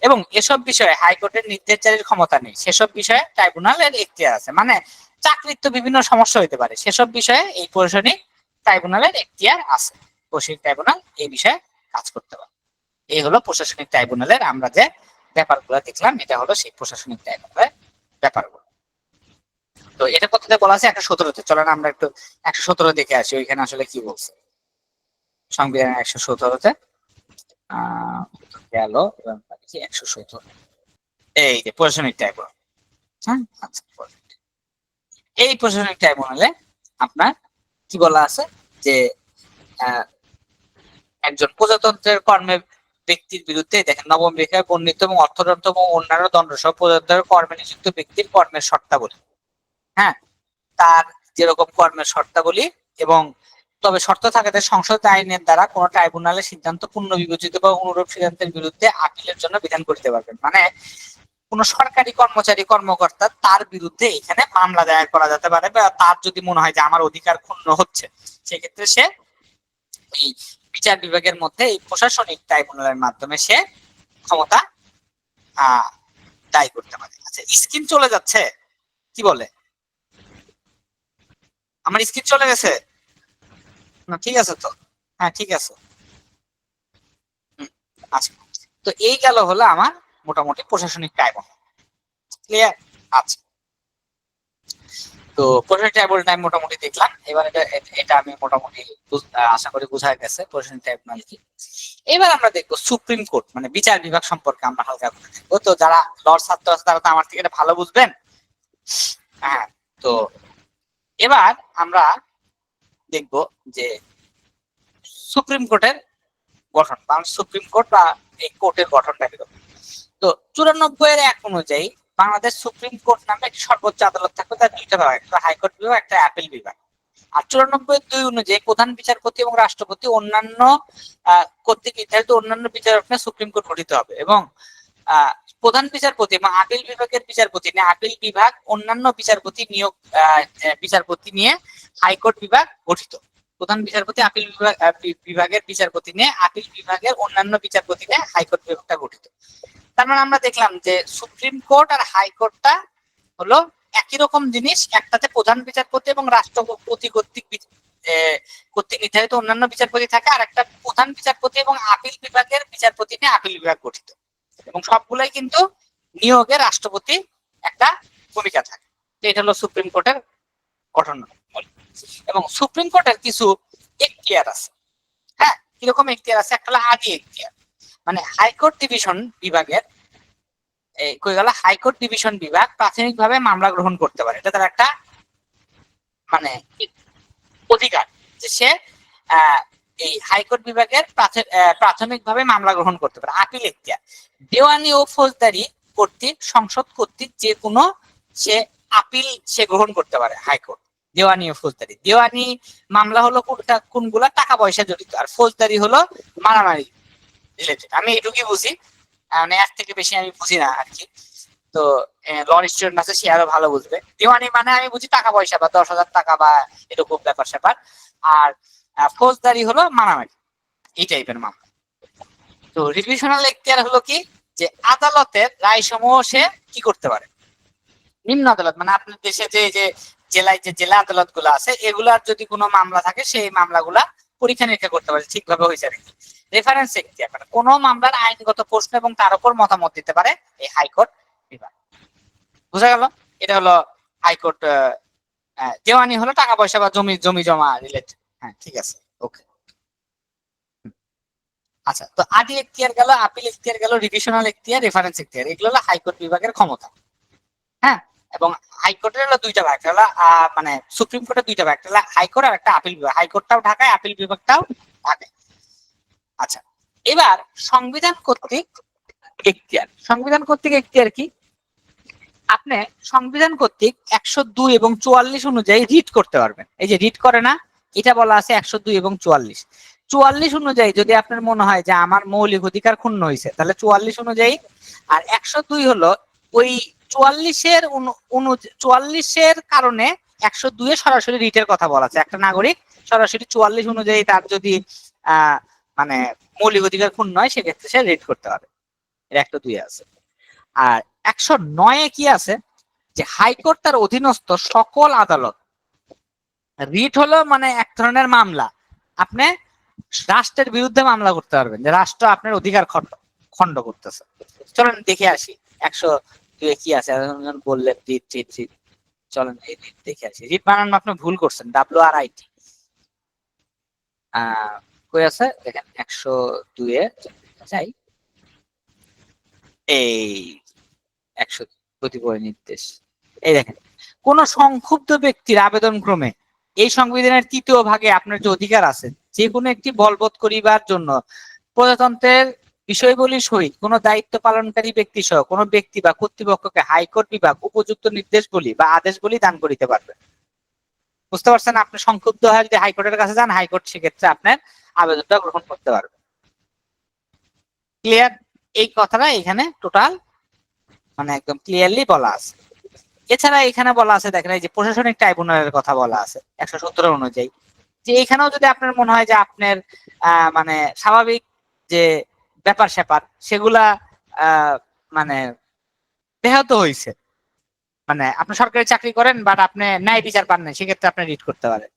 [SPEAKER 1] এবং এসব বিষয়ে হাইকোর্টের নির্দেশ জারির ক্ষমতা নেই। সেসব বিষয়ে ট্রাইব্যুনালের এখতিয়ার আছে। মানে চাকরির তো বিভিন্ন সমস্যা হতে পারে, সেসব বিষয়ে এই প্রশাসনিক ট্রাইব্যুনালের এখতিয়ার আছে। প্রশাসনিক ট্রাইব্যুনাল এই বিষয়ে কাজ করতে পারে। এই হলো প্রশাসনিক ট্রাইব্যুনালের আমরা যে ব্যাপারগুলো দেখলাম, এটা হলো সেই প্রশাসনিক ট্রাইব্যুনালের ব্যাপারগুলো। তো এটা কোথাতে বলা আছে? 117তে। চলেন আমরা একটু 117 দেখে আসি ওইখানে আসলে কি বলছে সংবিধানের 117তে। গেল 117, এই যে প্রশাসনিক ট্রাইব্যুনাল। হ্যাঁ, আচ্ছা, এই প্রশাসনিক ট্রাইব্যুনালে আপনার কি বলা আছে যে একজন প্রজাতন্ত্রের কর্মে ব্যক্তির বিরুদ্ধে, দেখেন, নবম রেখায় বর্ণিত এবং অর্থদণ্ড এবং অন্যান্য দণ্ড সহ প্রজাতন্ত্রের কর্মে নিযুক্ত ব্যক্তির কর্মের শর্তাবলী। হ্যাঁ, তার যেরকম কর্মের শর্তাবলী, এবং তবে শর্ত থাকাতে সংসদ আইনের দ্বারা কোন ট্রাইব্যুনালের সিদ্ধান্ত পূর্ণ বিবেচিত বা অনুরূপ সিদ্ধান্তের বিরুদ্ধে আপিলের জন্য বিধান করতে পারবেন। মানে কোন সরকারি কর্মচারী কর্মকর্তা, তার বিরুদ্ধে এখানে মামলা দায়ের করা যেতে পারে, বা তার যদি মনে হয় যে আমার অধিকার ক্ষুণ্ণ হচ্ছে, সেক্ষেত্রে সে এই বিচার বিভাগের মধ্যে এই প্রশাসনিক ট্রাইব্যুনালের মাধ্যমে সে ক্ষমতা দায়ী করতে পারে। আচ্ছা, স্ক্রিন চলে যাচ্ছে, কি বলে? আমার স্ক্রিন চলে গেছে না? ঠিক আছে তো? হ্যাঁ, ঠিক আছে। আচ্ছা, তো এই গেল হলো আমার মোটামুটি প্রশাসনিক ট্রাইব্যুনাল। ক্লিয়ার? আচ্ছা, তো প্রশাসনিক ট্রাইব্যুনাল টাইম মোটামুটি দেখলাম। এবার এটা আমি মোটামুটি আশা করি বোঝা গেছে প্রশাসনিক ট্রাইব্যুনাল কি। এবার আমরা দেখবো সুপ্রিম কোর্ট, মানে বিচার বিভাগ সম্পর্কে আমরা হালকা করে দেখবো। তো যারা লর ছাত্র আছে তারা তো আমার থেকে এটা ভালো বুঝবেন। হ্যাঁ, তো এবার আমরা দেখবো যে সুপ্রিম কোর্টের গঠন, কারণ সুপ্রিম কোর্ট বা এই কোর্টের গঠনটা কিরকম। তো 94-এর 1 অনুযায়ী বাংলাদেশ সুপ্রিম কোর্ট নামে একটি সর্বোচ্চ আদালত থাকবে, তার দুইটা বিভাগ, একটা হাইকোর্ট বিভাগ, একটা অ্যাপিল বিভাগ। আর 94-2 অনুযায়ী প্রধান বিচারপতি এবং রাষ্ট্রপতি অন্যান্য কর্তৃক নির্ধারিত অন্যান্য বিচারক নিয়ে সুপ্রিম কোর্ট গঠিত হবে। এবং প্রধান বিচারপতি এবং আপিল বিভাগের বিচারপতি নিয়ে আপিল বিভাগ, অন্যান্য বিচারপতি নিয়োগ বিচারপতি নিয়ে হাইকোর্ট বিভাগ গঠিত। প্রধান বিচারপতি আপিল বিভাগের বিচারপতি নিয়ে আপিল বিভাগের অন্যান্য বিচারপতি নিয়ে হাইকোর্ট বিভাগটা গঠিত। তার মানে আমরা দেখলাম যে সুপ্রিম কোর্ট আর হাইকোর্টটা হলো একই রকম জিনিস। একটাতে প্রধান বিচারপতি এবং রাষ্ট্রপতি কর্তৃক নির্ধারিত অন্যান্য বিচারপতি থাকে, আর একটা প্রধান বিচারপতি এবং আপিল বিভাগের বিচারপতি নিয়ে আপিল বিভাগ গঠিত। এবং সবগুলাই কিন্তু নিয়োগে রাষ্ট্রপতি একটা ভূমিকা থাকে। এটা হলো সুপ্রিম কোর্টের গঠন। এবং সুপ্রিম কোর্টের কিছু এখতিয়ার আছে। হ্যাঁ, কিরকম এখতিয়ার আছে? একটা হলো আদি এখতিয়ার। মানে হাইকোর্ট ডিভিশন বিভাগের কই গেল, হাইকোর্ট ডিভিশন বিভাগ প্রাথমিকভাবে মামলা গ্রহণ করতে পারে, এটা তার একটা মানে অধিকার যে সে এই হাইকোর্ট বিভাগের প্রাথমিকভাবে মামলা গ্রহণ করতে পারে। আপিল এখতিয়ার দেওয়ানি ও ফৌজদারি কর্তৃক সংসদ কর্তৃক যে কোনো সে আপিল সে গ্রহণ করতে পারে হাইকোর্ট। দেওয়ানি ও ফৌজদারি, দেওয়ানি মামলা হলো কোনগুলা টাকা পয়সা জড়িত, আর ফৌজদারি হলো মারামারি রিলেটেড। আমি এটুকুই বুঝি, মানে এর থেকে বেশি আমি বুঝি না আর কি। তো ল স্টুডেন্ট আছে সে আরো ভালো বুঝবে। দেওয়ানি মানে আমি বুঝি টাকা পয়সা বা 10,000 টাকা বা এরকম ব্যাপার স্যাপার, আর ফৌজদারি হলো মারামারি, এই টাইপের মামলা। তো রিভিশনাল এখতিয়ার হলো কি, যে আদালতের রায় সমূহ সে কি করতে পারে, নিম্ন আদালত মানে আপনার দেশে যে জেলায় যে জেলা আদালত গুলো আছে এগুলার যদি কোনো মামলা থাকে সেই মামলাগুলা পরীক্ষা নিরীক্ষা করতে পারে ঠিকভাবে হয়েছে নাকি। রেফারেন্স এখতিয়ার মানে কোন মামলার আইনগত প্রশ্ন এবং তার উপর মতামত দিতে পারে এই হাইকোর্ট বিভাগ। বুঝা গেল? এটা হলো হাইকোর্ট। দেওয়ানি হলো টাকা পয়সা বা জমি জমা রিলেটেড। হ্যাঁ ঠিক আছে, ওকে। আচ্ছা, তো আদি এখতিয়ার গেল, আপিল এখতিয়ার গেল, রিভিশনাল এখতিয়ার, রেফারেন্স এখতিয়ার, এগুলো হলো হাইকোর্ট বিভাগের ক্ষমতা। হ্যাঁ, এবং হাইকোর্টের হলো দুইটা ভাগ, হলো মানে সুপ্রিম কোর্টের দুইটা ভাগ, হলো হাইকোর্ট আর একটা আপিল বিভাগ। হাইকোর্টটাও ঢাকায়, আপিল বিভাগটাও ঢাকায়। আচ্ছা, এবার সংবিধান কর্তৃক এখতিয়ার। সংবিধান কর্তৃক এখতিয়ার কি, আপনি সংবিধান কর্তৃক 102 এবং 44 অনুযায়ী রিট করতে পারবেন। এই যে রিট করে না, এটা বলা আছে 102 এবং 44। 44 অনুযায়ী যদি আপনার মনে হয় যে আমার মৌলিক অধিকার ক্ষুণ্ণ হয়েছে, তাহলে 44 অনুযায়ী। আর 102 হলো ওই 44-এর কারণে 102 এ সরাসরি রিটের কথা বলা আছে। একটা নাগরিক সরাসরি 44 অনুযায়ী তার যদি মানে মৌলিক অধিকার ক্ষুণ্ণ হয় সেক্ষেত্রে সে রিট করতে পারে। এর 102 আছে। আর 109 কি আছে, যে হাইকোর্ট তার অধীনস্থ সকল আদালত, রিট হলো মানে এক ধরনের মামলা, আপনি রাষ্ট্রের বিরুদ্ধে মামলা করতে পারবেন যে রাষ্ট্র আপনার অধিকার খণ্ড করতেছে। চলেন দেখে আসি 102 কি আছে, বললেন রিট রিট রিট, চলেন এই রিট দেখে আসি। রিট বানানো আপনি ভুল করছেন, WRIT। কই আছে দেখেন 102 এ যাই, এই 100 প্রতিপয় নির্দেশ, এই দেখেন, কোন সংক্ষুব্ধ ব্যক্তির আবেদন ক্রমে এই সংবিধানের 3য় ভাগে আপনার যে অধিকার আছে যে কোনো একটি বলবৎ করিবার জন্য প্রজাতন্ত্রের বিষয়বলীর সহিত কোন দায়িত্ব পালনকারী ব্যক্তি সহ কোন ব্যক্তি বা কর্তৃপক্ষকে হাইকোর্ট বিভাগ উপযুক্ত নির্দেশ বলি বা আদেশ বলি দান করিতে পারবে। বুঝতে পারছেন? আপনি সংক্ষুব্ধ হয়ে যদি হাইকোর্টের কাছে যান, হাইকোর্ট সেক্ষেত্রে আপনার আবেদনটা গ্রহণ করতে পারবে। ক্লিয়ার? এই কথাটা এখানে টোটাল মানে একদম ক্লিয়ারলি বলা আছে। এছাড়া এখানে বলা আছে দেখেন, এই যে প্রশাসনিক ট্রাইব্যুনালের কথা বলা আছে 117 অনুযায়ী, যে এখানেও যদি আপনার মনে হয় যে আপনার মানে স্বাভাবিক যে ব্যাপার স্যাপার সেগুলা মানে ব্যাহত হয়েছে, মানে আপনি সরকারি চাকরি করেন বাট আপনি ন্যায় বিচার পান না, সেক্ষেত্রে আপনি রিট করতে পারেন।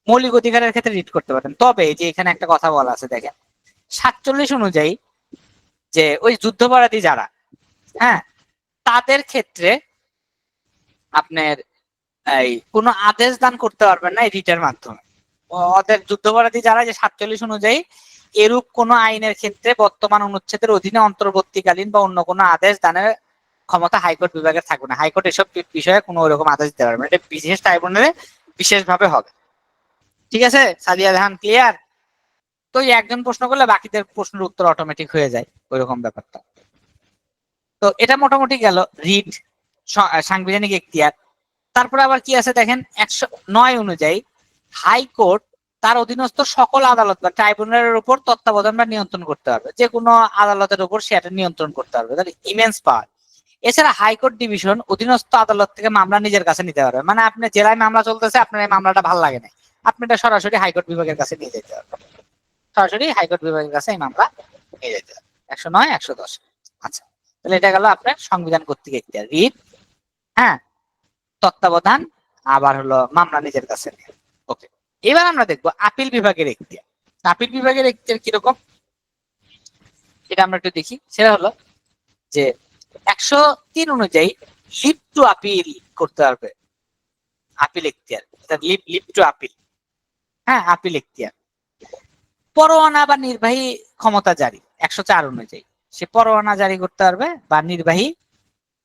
[SPEAKER 1] মৌলিক অধিকারের ক্ষেত্রে রিট করতে পারেন। তবে যে এখানে একটা কথা বলা আছে দেখেন 47 অনুযায়ী, যে ওই যুদ্ধাপরাধী যারা, হ্যাঁ, তাদের ক্ষেত্রে আপনার এই কোন আদেশ দান করতে পারবেন না এই রিটের মাধ্যমে। ওদের যুদ্ধাপরাধী যারা, যে 47 অনুযায়ী এরূপ কোন আইনের ক্ষেত্রে বর্তমান অনুচ্ছেদের অধীনে অন্তর্বর্তীকালীন বা অন্য কোনো আদেশ দানের ক্ষমতা হাইকোর্ট বিভাগের থাকবে না। হাইকোর্ট এসব বিষয়ে কোনো ওরকম আদেশ দিতে পারবে না, এটা বিশেষ ট্রাইব্যুনালে বিশেষভাবে হবে। ঠিক আছে সাদিয়া জাহান, ক্লিয়ার? তো একজন প্রশ্ন করলে বাকিদের প্রশ্নের উত্তর অটোমেটিক হয়ে যায়, ওইরকম ব্যাপারটা। তো এটা মোটামুটি গেল রিট, সাংবিধানিক এখতিয়ার। তারপরে আবার কি আছে দেখেন 109 অনুযায়ী হাইকোর্ট তার অধীনস্থ সকল আদালত বা ট্রাইব্যুনালের উপর তত্ত্বাবধান বা নিয়ন্ত্রণ করতে পারবে, যে কোনো আদালতের উপর সেটা নিয়ন্ত্রণ করতে পারবে, তাহলে ইমেন্স পাওয়ার। এছাড়া হাইকোর্ট ডিভিশন অধীনস্থ আদালত থেকে মামলা নিজের কাছে নিতে পারবে, মানে আপনি জেলায় মামলা চলতেছে, আপনার এই মামলাটা ভালো লাগে না, আপনি এটা সরাসরি হাইকোর্ট বিভাগের কাছে নিয়ে যেতে পারবেন, সরাসরি হাইকোর্ট বিভাগের কাছে এই মামলা নিয়ে যেতে পারবেন। 109, 110। আচ্ছা, তাহলে এটা গেল আপনার সংবিধান কর্তৃক এখতিয়ার, রিট, হ্যাঁ, তত্ত্বাবধান, আবার হলো মামলা নিজের কাছে নিয়ে। ওকে, এবার আমরা দেখবো আপিল বিভাগের এখতিয়ার। আপিল বিভাগের এখতিয়ার কিরকম এটা আমরা একটু দেখি। সেটা হলো যে 103 অনুযায়ী লিভ টু আপিল করতে পারবে, আপিল এখতিয়ার, লিভ টু আপিল, হ্যাঁ, আপিল এখতিয়ার। পরোয়ানা বা নির্বাহী ক্ষমতা জারি, 104 অনুযায়ী সে পরোয়ানা জারি করতে পারবে বা নির্বাহী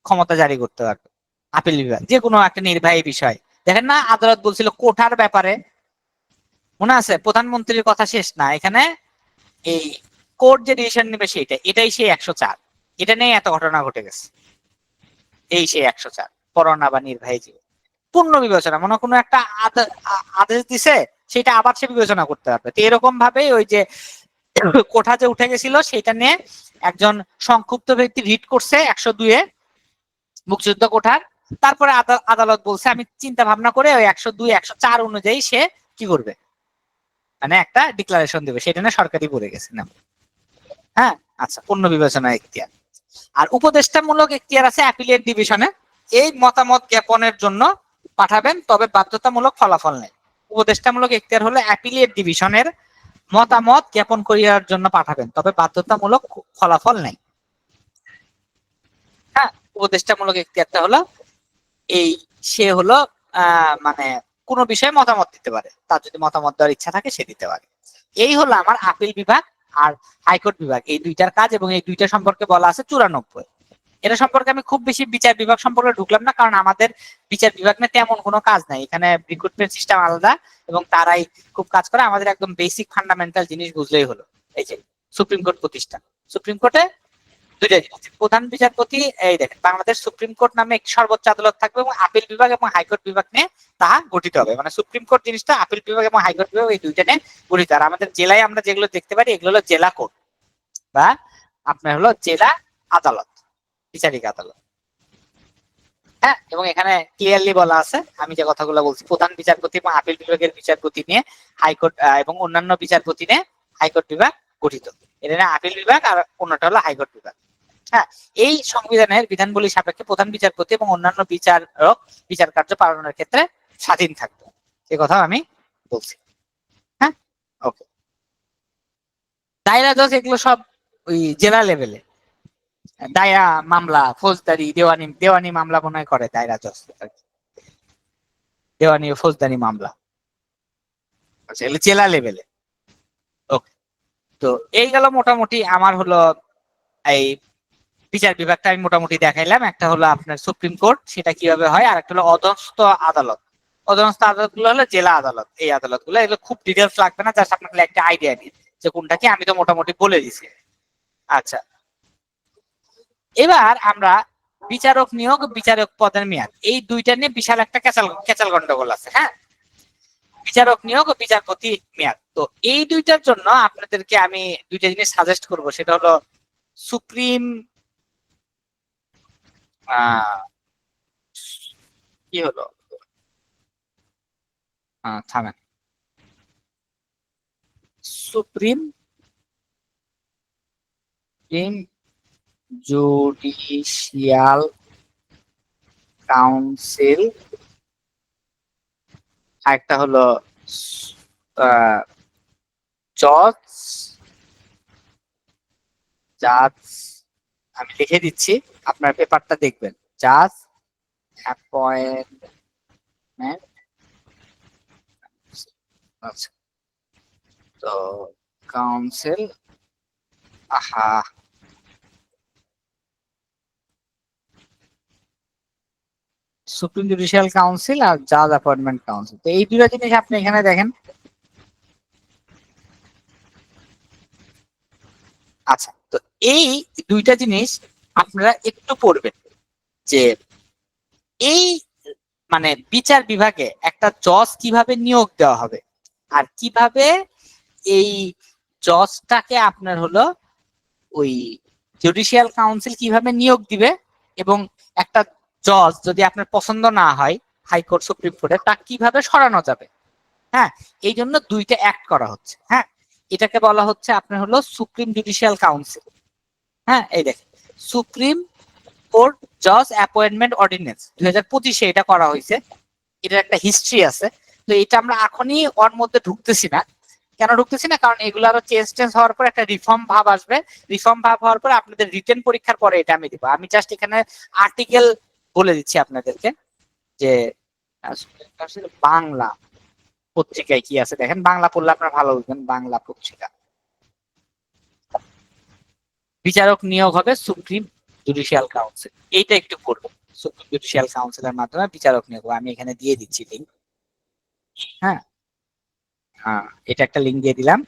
[SPEAKER 1] ক্ষমতা জারি করতে পারবে। আপিল বিভাগ যে কোনো একটা নির্বাহী বিষয়, দেখেন না আদালত বলছিল কোটার ব্যাপারে, মনে আছে প্রধানমন্ত্রীর কথা শেষ না এখানে, এই কোর্ট যে ডিসিশন নেবে সেইটা, এটাই সেই 104, এটা নিয়ে এত ঘটনা ঘটে গেছে। এই সেই 104 পরোয়ানা বা নির্বাহী জীবন পূর্ণ বিবেচনা, মনে কোনো একটা আদেশ দিছে সেটা আবার সে বিবেচনা করতে পারবে। তো এরকম ভাবে ওই যে কোঠা যে উঠে গেছিল সেটা নিয়ে একজন সংক্ষুব্ধ ব্যক্তি রিট করছে 102-এ মুক্তিযুদ্ধ কোঠার, তারপরে আদালত বলছে আমি চিন্তা ভাবনা করে ওই 102 104 অনুযায়ী সে কি করবে, মানে একটা ডিক্লারেশন দেবে, সেটা না সরকারি পড়ে গেছে না। হ্যাঁ, আচ্ছা, পূর্ণ বিবেচনা এখতিয়ার। আর উপদেষ্টামূলক এখতিয়ার আছে অ্যাপিলেট ডিভিশনে, এই মতামত জ্ঞাপনের জন্য পাঠাবেন, তবে বাধ্যতামূলক ফলাফল নেই। উপদেষ্টামূলক এখতিয়ার হলো অ্যাপিলেট ডিভিশনের মতামত জ্ঞাপন করিয়ার জন্য পাঠাবেন, তবে বাধ্যতামূলক ফলাফল নেই। হ্যাঁ, উপদেষ্টামূলক এখতিয়ারটা হলো এই, সে হলো মানে কোনো বিষয়ে মতামত দিতে পারে, তার যদি মতামত দেওয়ার ইচ্ছা থাকে সে দিতে পারে। এই হলো আমার আপিল বিভাগ আর হাইকোর্ট বিভাগ, এই দুইটার কাজ, এবং এই দুইটা সম্পর্কে বলা আছে 94। এটা সম্পর্কে আমি খুব বেশি বিচার বিভাগ সম্পর্কে ঢুকলাম না, কারণ আমাদের বিচার বিভাগ না তেমন কোনো কাজ নাই, এখানে রিক্রুটমেন্ট সিস্টেম আলাদা এবং তারাই খুব কাজ করে, আমাদের একদম বেসিক ফান্ডামেন্টাল জিনিস বুঝলেই হলো। এই যে সুপ্রিম কোর্ট প্রতিষ্ঠা, সুপ্রিম কোর্টে দুইটা জিনিস, প্রধান বিচারপতি, এই দেখেন বাংলাদেশ সুপ্রিম কোর্ট নামে একটি সর্বোচ্চ আদালত থাকবে এবং আপিল বিভাগ এবং হাইকোর্ট বিভাগ নিয়ে তাহা গঠিত হবে। মানে সুপ্রিম কোর্ট জিনিসটা আপিল বিভাগ এবং হাইকোর্ট বিভাগ এই দুইটা নিয়ে গঠিত। আর আমাদের জেলায় আমরা যেগুলো দেখতে পারি এগুলো হলো জেলা কোর্ট বা আপনার হলো জেলা আদালত, বিচারিক আদালত। হ্যাঁ, এবং এখানে ক্লিয়ারলি বলা আছে আমি যে কথাগুলো বলছি, প্রধান বিচারপতি এবং আপিল বিভাগের বিচারপতি নিয়ে হাইকোর্ট এবং অন্যান্য বিচারপতি নিয়ে হাইকোর্ট বিভাগ গঠিত। এটা আপিল বিভাগ আর অন্যটা হলো হাইকোর্ট বিভাগ। হ্যাঁ, এই সংবিধানের বিধানবলী সাপেক্ষে প্রধান বিচারপতি এবং অন্যান্য বিচারক বিচার কার্য পালনের ক্ষেত্রে স্বাধীন থাকবে, এ কথা আমি বলছি। হ্যাঁ, ওকে। দায়রা জজ এগুলো সব ওই জেলা লেভেলে, দায়রা মামলা, ফৌজদারি, দেওয়ানি, দেওয়ানি মামলা মনে হয় করে দায়রা জজ, দেওয়ানি ও ফৌজদারি মামলা, আচ্ছা এগুলো জেলা লেভেলে। ওকে, তো এই গেল মোটামুটি আমার হলো এই বিচার বিভাগটা আমি মোটামুটি দেখাইলাম। একটা হলো আপনার সুপ্রিম কোর্ট, সেটা কিভাবে হয়, আর একটা হলো অধস্থ আদালত। অধস্থ আদালত গুলো হলো জেলা আদালত, এই আদালত গুলো, এগুলো খুব ডিটেলস লাগবে না, জাস্ট আপনাকে একটা আইডিয়া নিন যে কোনটা কি, আমি তো মোটামুটি বলে দিছি। আচ্ছা, এবার আমরা বিচারক নিয়োগ, বিচারক পদের মেয়াদ, এই দুইটা নিয়ে বিশাল একটা কেচাল গন্ডগোল আছে। হ্যাঁ, বিচারক নিয়োগ ও বিচারপতি মেয়াদ, তো এই দুইটার জন্য আপনাদেরকে আমি দুইটা জিনিস সাজেস্ট করব, সেটা হলো সুপ্রিম কি হলো থামেন, সুপ্রিম জুডিশিয়াল কাউন্সিল, একটা হলো জজ, জাজ, আমি লিখে দিচ্ছি আপনার পেপারটা দেখবেন, জাজ অ্যাপয়েন্টমেন্ট, আচ্ছা, তো কাউন্সিল, আহা, সুপ্রিম জুডিশিয়াল কাউন্সিল আর জাজ অ্যাপয়েন্টমেন্ট কাউন্সিল, তো এই দুটো জিনিস আপনি এখানে দেখেন। আচ্ছা, তো এই দুইটা জিনিস আপনারা একটু পড়বেন যে এই মানে বিচার বিভাগে একটা জজ কিভাবে নিয়োগ দেওয়া হবে, আর কিভাবে এই জজটাকে আপনার হলো ওই জুডিশিয়াল কাউন্সিল কিভাবে নিয়োগ দিবে, এবং একটা জজ যদি আপনার পছন্দ না হয় হাইকোর্ট সুপ্রিম কোর্টে, তা কিভাবে সরানো যাবে। হ্যাঁ, এই জন্য দুইটা অ্যাক্ট করা হচ্ছে। হ্যাঁ, এটাকে বলা হচ্ছে আপনার হলো সুপ্রিম জুডিশিয়াল কাউন্সিল। হ্যাঁ, এই দেখেন, সুপ্রিম কোর্ট জজ অ্যাপয়েন্টমেন্ট অর্ডিন্যান্স 2025-এ এটা করা হয়েছে, এটার একটা হিস্ট্রি আছে। তো এটা আমরা এখনই ওর মধ্যে ঢুকতেছি না, কেন ঢুকতেছি না, কারণ এগুলো আরো চেঞ্জ হওয়ার পর একটা রিফর্ম ভাব আসবে, রিফর্ম ভাব হওয়ার পর আপনাদের রিটেন পরীক্ষার পরে এটা আমি দিব। আমি জাস্ট এখানে আর্টিকেল বলে দিচ্ছি আপনাদেরকে যে বাংলা পত্রিকায় কি আছে, দেখেন বাংলা পড়লে আপনার ভালো বুঝবেন, বাংলা পত্রিকা, বিচারক নিয়োগ হবে সুপ্রিম জুডিশিয়াল কাউন্সিল। এইটা একটু পড়বো, সুপ্রিম জুডিশিয়াল কাউন্সিলের মাধ্যমে বিচারক নিয়োগ হবে। আমি এখানে দিয়ে দিচ্ছি লিঙ্ক। হ্যাঁ, এটা একটা লিঙ্ক দিয়ে দিলাম।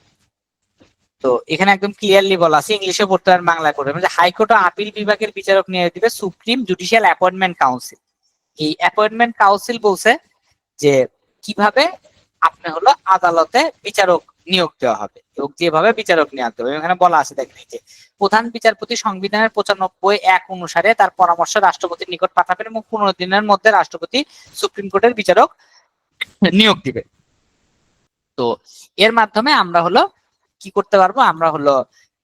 [SPEAKER 1] তো এখানে একদম ক্লিয়ারলি বলা আছে, ইংলিশে পড়তে আর বাংলা করবে, মানে হাইকোর্ট ও আপিল বিভাগের বিচারক নিয়োগ দিবে সুপ্রিম জুডিশিয়াল অ্যাপয়েন্টমেন্ট কাউন্সিল। এই অ্যাপয়েন্টমেন্ট কাউন্সিল বলছে যে কিভাবে আপনি হলো আদালতে বিচারক নিয়োগ দেওয়া হবে এবং যেভাবে বিচারক নিয়োগ দেওয়া হবে। এখানে বলা আছে দেখেন যে প্রধান বিচারপতি সংবিধানের 95(1) অনুসারে তার পরামর্শ রাষ্ট্রপতির নিকট পাঠাবেন এবং 15 দিনের মধ্যে রাষ্ট্রপতি সুপ্রিম কোর্টের বিচারক নিয়োগ দিবে। তো এর মাধ্যমে আমরা হলো কি করতে পারবো, আমরা হলো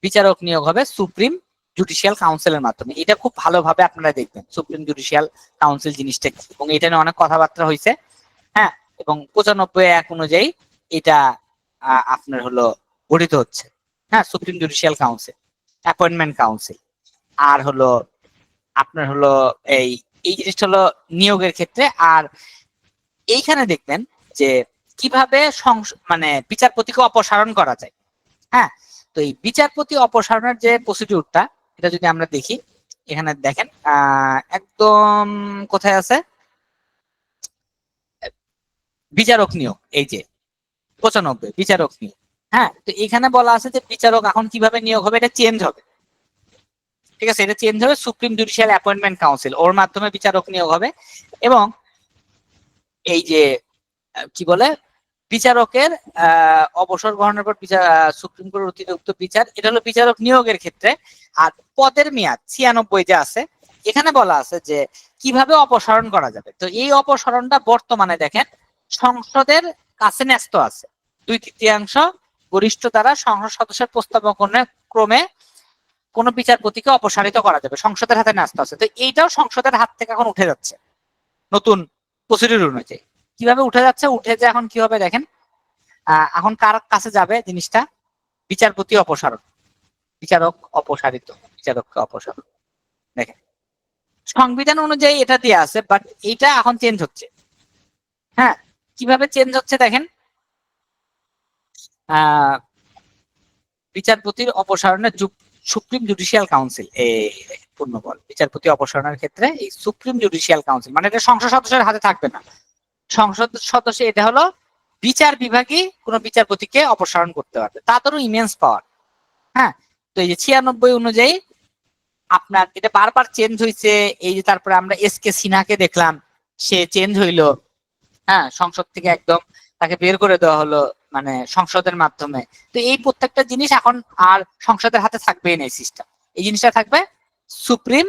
[SPEAKER 1] বিচারক নিয়োগ হবে সুপ্রিম জুডিশিয়াল কাউন্সিলের মাধ্যমে। এটা খুব ভালোভাবে আপনারা দেখবেন সুপ্রিম জুডিশিয়াল কাউন্সিল জিনিসটা কি, এবং এটা নিয়ে অনেক কথাবার্তা হয়েছে। হ্যাঁ, এবং 95(1) অনুযায়ী এটা আপনার হলো গঠিত হচ্ছে। হ্যাঁ, supreme judicial council, appointment council. আর হলো আপনার হলো এই এই জিনিসটা হলো নিয়োগের ক্ষেত্রে। আর এইখানে দেখবেন যে কিভাবে মানে বিচারপতিকে অপসারণ করা যায়। হ্যাঁ, তো এই বিচারপতি অপসারণের যে প্রসিডিউরটা, এটা যদি আমরা দেখি, এখানে দেখেন একদম কোথায় আছে বিচারক নিয়োগ, এই যে 95 বিচারক নিয়োগ। হ্যাঁ, তো এখানে বলা আছে যে বিচারক এখন কিভাবে নিয়োগ হবে, এটা চেঞ্জ হবে। ঠিক আছে, এটা চেঞ্জ হবে সুপ্রিম জুডিশিয়াল অ্যাপয়েন্টমেন্ট কাউন্সিল, ওর মাধ্যমে বিচারক নিয়োগ হবে। এবং এই যে কি বলে বিচারকের অবসর গ্রহণের পর সুপ্রিম কোর্টের অতিরিক্ত বিচার, এটা হলো বিচারক নিয়োগের ক্ষেত্রে। আর পদের মেয়াদ 96 যে আছে, এখানে বলা আছে যে কিভাবে অপসারণ করা যাবে। তো এই অপসারণটা বর্তমানে দেখেন সংসদের কাছে ন্যস্ত আছে, 2/3 গরিষ্ঠ দ্বারা সংসদ সদস্যের প্রস্তাবনা ক্রমে কোন বিচারপতিকে অপসারিত করা যাবে, সংসদের হাতে ন্যস্ত আছে। তো এইটাও সংসদের হাত থেকে এখন উঠে যাচ্ছে নতুন প্রসিডিউর অনুযায়ী। কিভাবে উঠে যাচ্ছে, উঠে যে এখন কি হবে দেখেন, এখন কার কাছে যাবে জিনিসটা, বিচারপতি অপসারণ, বিচারক অপসারিত, বিচারককে অপসারণ। দেখেন সংবিধান অনুযায়ী এটা দিয়ে আছে, বাট এটা এখন চেঞ্জ হচ্ছে। হ্যাঁ, কিভাবে চেঞ্জ হচ্ছে দেখেন, বিচারপতির অপসারণের সুপ্রিম জুডিশিয়াল কাউন্সিল, পূর্ণবল বিচারপতি অপসারণের ক্ষেত্রে এই সুপ্রিম জুডিশিয়াল কাউন্সিল, মানে এটা সংসদ সদস্যের হাতে থাকবে না। সংসদ সদস্য এটা হলো বিচার বিভাগই কোন বিচারপতিকে অপসারণ করতে পারবে, তাদেরও ইমেন্স পাওয়ার। হ্যাঁ, তো এই যে 96 অনুযায়ী আপনার এটা বারবার চেঞ্জ হয়েছে। এই যে তারপরে আমরা এস.কে. সিনহাকে দেখলাম, সে চেঞ্জ হইলো। হ্যাঁ, সংসদ থেকে একদম তাকে বের করে দেওয়া হলো, মানে সংসদের মাধ্যমে। তো এই প্রত্যেকটা জিনিস এখন আর সংসদের হাতে থাকবে না, এই সিস্টেম, এই জিনিসটা থাকবে সুপ্রিম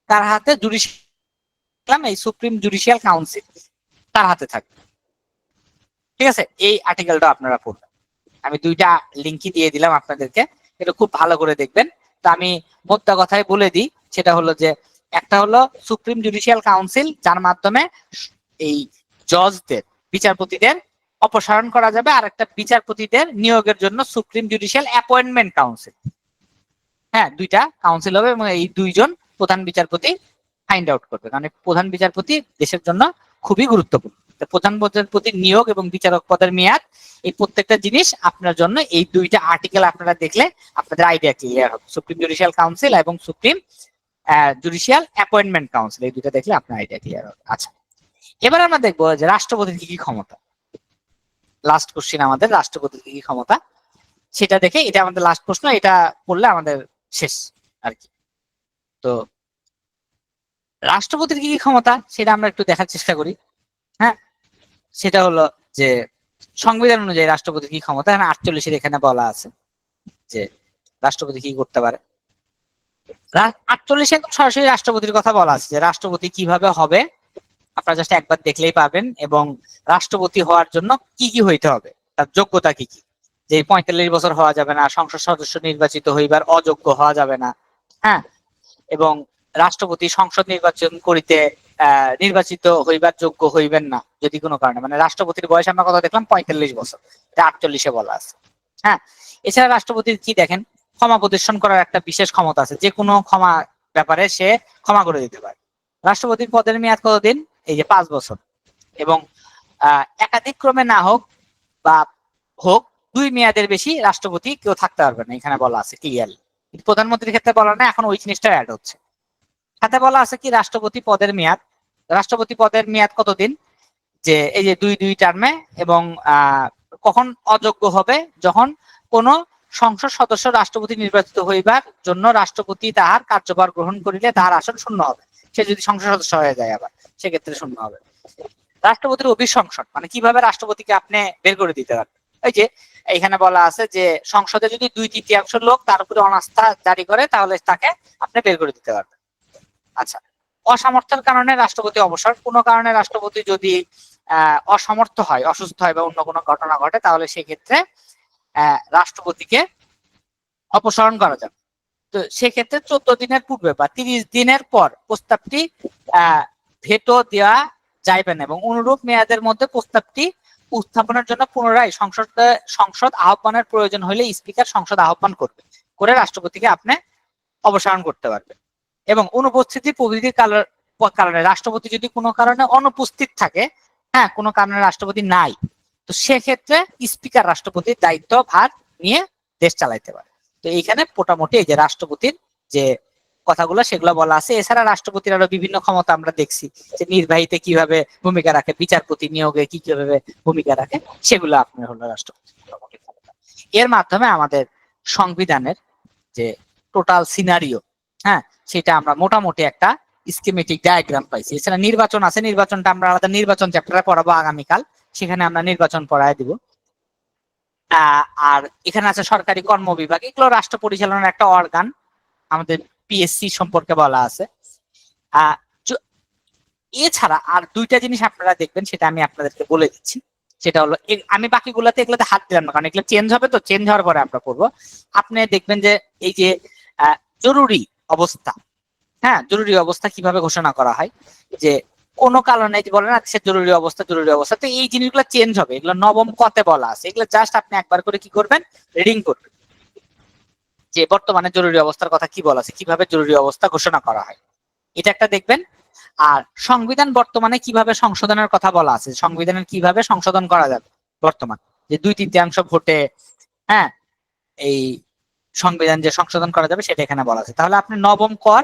[SPEAKER 1] তার হাতে, জুডিশিয়াল, এই সুপ্রিম জুডিশিয়াল কাউন্সিল তার হাতে থাকবে। ঠিক আছে, এই আর্টিকেলটা আপনারা পড়বেন, আমি 2টা লিঙ্কই দিয়ে দিলাম আপনাদেরকে, এটা খুব ভালো করে দেখবেন। তো আমি মোদ্দা কথায় বলে দিই, সেটা হলো যে একটা হলো সুপ্রিম জুডিশিয়াল কাউন্সিল, যার মাধ্যমে এই জজদের, বিচারপতিদের অপসারণ করা যাবে। আর একটা বিচারপতিদের নিয়োগের জন্য সুপ্রিম জুডিশিয়াল অ্যাপয়েন্টমেন্ট কাউন্সিল। হ্যাঁ, 2টা কাউন্সিল হবে এবং এই 2জন প্রধান বিচারপতি ফাইন্ড আউট করবে, কারণ প্রধান বিচারপতি দেশের জন্য খুবই গুরুত্বপূর্ণ। প্রধান বিচারপতির নিয়োগ এবং বিচারক পদের মেয়াদ, এই প্রত্যেকটা জিনিস আপনার জন্য এই 2টা আর্টিকেল আপনারা দেখলে আপনাদের আইডিয়া ক্লিয়ার হবে। সুপ্রিম জুডিশিয়াল কাউন্সিল এবং সুপ্রিম জুডিশিয়াল অ্যাপয়েন্টমেন্ট কাউন্সিল, এই 2টা দেখলে আপনার আইডিয়া ক্লিয়ার হবে। আচ্ছা, এবার আমরা দেখবো যে রাষ্ট্রপতির কি কি ক্ষমতা। লাস্ট কোশ্চিন আমাদের, রাষ্ট্রপতির কি কি ক্ষমতা সেটা দেখে, এটা আমাদের লাস্ট প্রশ্ন, এটা পড়লে আমাদের শেষ আর কি। তো রাষ্ট্রপতির কি কি ক্ষমতা সেটা আমরা একটু দেখার চেষ্টা করি। হ্যাঁ, সেটা হলো যে সংবিধান অনুযায়ী রাষ্ট্রপতির কি ক্ষমতা, 48 এখানে বলা আছে যে রাষ্ট্রপতি কি করতে পারে। 48 একদম সরাসরি রাষ্ট্রপতির কথা বলা আছে যে রাষ্ট্রপতি কিভাবে হবে, আপনারা জাস্ট একবার দেখলেই পাবেন। এবং রাষ্ট্রপতি হওয়ার জন্য কি কি হইতে হবে, তার যোগ্যতা কি কি, যে 45 বছর হওয়া যাবে না, সংসদ সদস্য নির্বাচিত হইবার অযোগ্য হওয়া যাবে না। হ্যাঁ, এবং রাষ্ট্রপতি সংসদ নির্বাচন করিতে নির্বাচিত হইবার যোগ্য হইবেন না যদি কোনো কারণে, মানে রাষ্ট্রপতির বয়স আমরা কথা দেখলাম 45 বছর, এটা 48 বলা আছে। হ্যাঁ, এছাড়া রাষ্ট্রপতির কি দেখেন, ক্ষমা প্রদর্শন করার একটা বিশেষ ক্ষমতা আছে, যে কোনো ক্ষমা ব্যাপারে সে ক্ষমা করে দিতে পারে। রাষ্ট্রপতির পদের মেয়াদ কতদিন, এই যে 5 বছর। এবং একাধিক ক্রমে না হোক বা হোক, 2 মেয়াদের বেশি রাষ্ট্রপতি কেউ থাকতে পারবে না, এখানে বলা আছে ক্লিয়ারলি। প্রধানমন্ত্রীর ক্ষেত্রে বলা না, এখন ওই জিনিসটা অ্যাড হচ্ছে। সাথে বলা আছে কি রাষ্ট্রপতি পদের মেয়াদ, রাষ্ট্রপতি পদের মেয়াদ কতদিন, যে এই যে 2 টার্মে, এবং কখন অযোগ্য হবে, যখন কোন সংসদ সদস্য রাষ্ট্রপতি নির্বাচিত হইবার জন্য রাষ্ট্রপতি তাহার কার্যভার গ্রহণ করিলে তাহার আসন শূন্য হবে। সে যদি সংসদ সদস্য হয়ে যায় আবার সেক্ষেত্রে শূন্য হবে। রাষ্ট্রপতির অভিশংসন মানে কিভাবে রাষ্ট্রপতিকে আপনি বের করে দিতে পারবেন। এই যে এখানে বলা আছে যে সংসদে যদি 2/3 লোক তার উপরে অনাস্থা জারি করে তাহলে তাকে আপনি বের করে দিতে পারবেন। আচ্ছা, অসামর্থ্যের কারণে রাষ্ট্রপতি অবসর, কোনো কারণে রাষ্ট্রপতি যদি অসমর্থ হয়, অসুস্থ হয় বা অন্য কোনো ঘটনা ঘটে, তাহলে সেক্ষেত্রে রাষ্ট্রপতিকে অপসারণ করা যাবে। তো সেক্ষেত্রে 14 দিনের পূর্বে বা 30 দিনের পর প্রস্তাবটি ভেটো দেওয়া যাইবে না, এবং অনুরূপ মেয়াদের মধ্যে প্রস্তাবটি উত্থাপনের জন্য পুনরায় সংসদ আহ্বানের প্রয়োজন হলে স্পিকার সংসদ আহ্বান করবে, করে রাষ্ট্রপতিকে আপনি অপসারণ করতে পারবে। এবং অনুপস্থিতি প্রভৃতির কারণে রাষ্ট্রপতি যদি কোনো কারণে অনুপস্থিত থাকে, হ্যাঁ কোনো কারণে রাষ্ট্রপতি নাই, তো সেক্ষেত্রে স্পিকার রাষ্ট্রপতির দায়িত্ব ভার নিয়ে দেশ চালাইতে পারে। তো এইখানে মোটামুটি এই যে রাষ্ট্রপতির যে কথাগুলো সেগুলো বলা আছে। এছাড়া রাষ্ট্রপতির আরো বিভিন্ন ক্ষমতা আমরা দেখছি, যে নির্বাহীতে কিভাবে ভূমিকা রাখে, বিচারপতি নিয়োগে কিভাবে ভূমিকা রাখে, সেগুলো আপনার হলো রাষ্ট্রপতি মোটামুটি ক্ষমতা। এর মাধ্যমে আমাদের সংবিধানের যে টোটাল সিনারিও, হ্যাঁ সেটা আমরা মোটামুটি একটা স্কিমেটিক ডায়াগ্রাম পাইছি। এছাড়া নির্বাচন আছে, নির্বাচনটা আমরা আলাদা নির্বাচন চ্যাপ্টারে পড়াবো আগামীকাল, সেখানে আমরা নির্বাচন পড়ায় দিব। আর এখানে আছে সরকারি কর্ম বিভাগ, এগুলো রাষ্ট্র পরিচালনার একটা অর্গান, আমাদের পিএসসি সম্পর্কে বলা আছে। এছাড়া আর 2টা জিনিস আপনারা দেখবেন, সেটা আমি আপনাদেরকে বলে দিচ্ছি। সেটা হলো আমি বাকিগুলোতে এগুলোতে হাত দিলাম না, কারণ এগুলো চেঞ্জ হবে, তো চেঞ্জ হওয়ার পরে আমরা করবো। আপনি দেখবেন যে এই যে জরুরি অবস্থা, হ্যাঁ জরুরি অবস্থা কিভাবে ঘোষণা করা হয়, যে কোনো কারণে যে বলে না সে জরুরি অবস্থা, জরুরি অবস্থা, তো এই জিনিসগুলো চেঞ্জ হবে, এগুলো নবম কতে বলা আছে, এগুলো জাস্ট আপনি একবার করে কি করবেন, রিডিং করবেন, যে বর্তমানে জরুরি অবস্থার কথা কি বলা আছে, কিভাবে জরুরি অবস্থা ঘোষণা করা হয়, এটা একটা দেখবেন। আর সংবিধান বর্তমানে কিভাবে সংশোধনের কথা বলা আছে, সংবিধানের কিভাবে সংশোধন করা যাবে বর্তমান, যে 2/3 ভোটে, হ্যাঁ এই সংবিধান যে সংশোধন করা যাবে সেটা এখানে বলা আছে। তাহলে আপনি নবম কর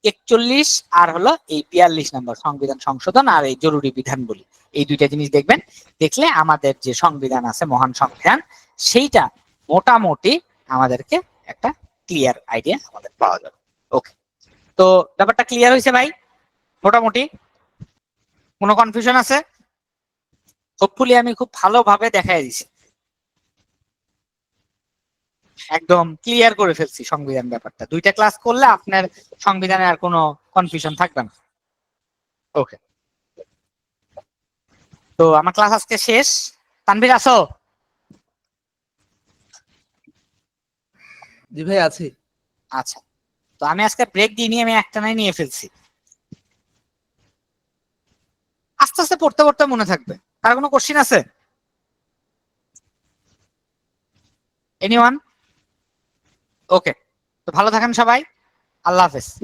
[SPEAKER 1] 41 আর হলো এই 42 নম্বর সংবিধান সংশোধন আর এই জরুরি বিধানগুলি, এই 2টা জিনিস দেখবেন। দেখলে আমাদের যে সংবিধান আছে, মহান সংবিধান, সেইটা মোটামুটি আমাদেরকে একটা ক্লিয়ার আইডিয়া আমাদের পাওয়া যাবে। ওকে, তো ব্যাপারটা ক্লিয়ার হয়েছে ভাই মোটামুটি? কোনো কনফিউশন আছে? হোপফুলি আমি খুব ভালোভাবে দেখাই দিছি, একদম ক্লিয়ার করে ফেলছি সংবিধান ব্যাপারটা। 2টা ক্লাস করলে আপনার সংবিধানে আর কোনো কনফিউশন থাকবে না। ওকে, তো আমার ক্লাস আজকে শেষ। তানভীর আছো?
[SPEAKER 2] জি ভাই আছি।
[SPEAKER 1] আচ্ছা, তো আমি আজকে ব্রেক দিয়ে নিয়ে আমি একটানাই নিয়ে ফেলছি, আস্তে আস্তে পড়তে পড়তে মনে থাকবে। আর কোনো কোশ্চিন আছে? এনিওয়ান? ওকে, তো ভালো থাকেন সবাই, আল্লাহ হাফেজ।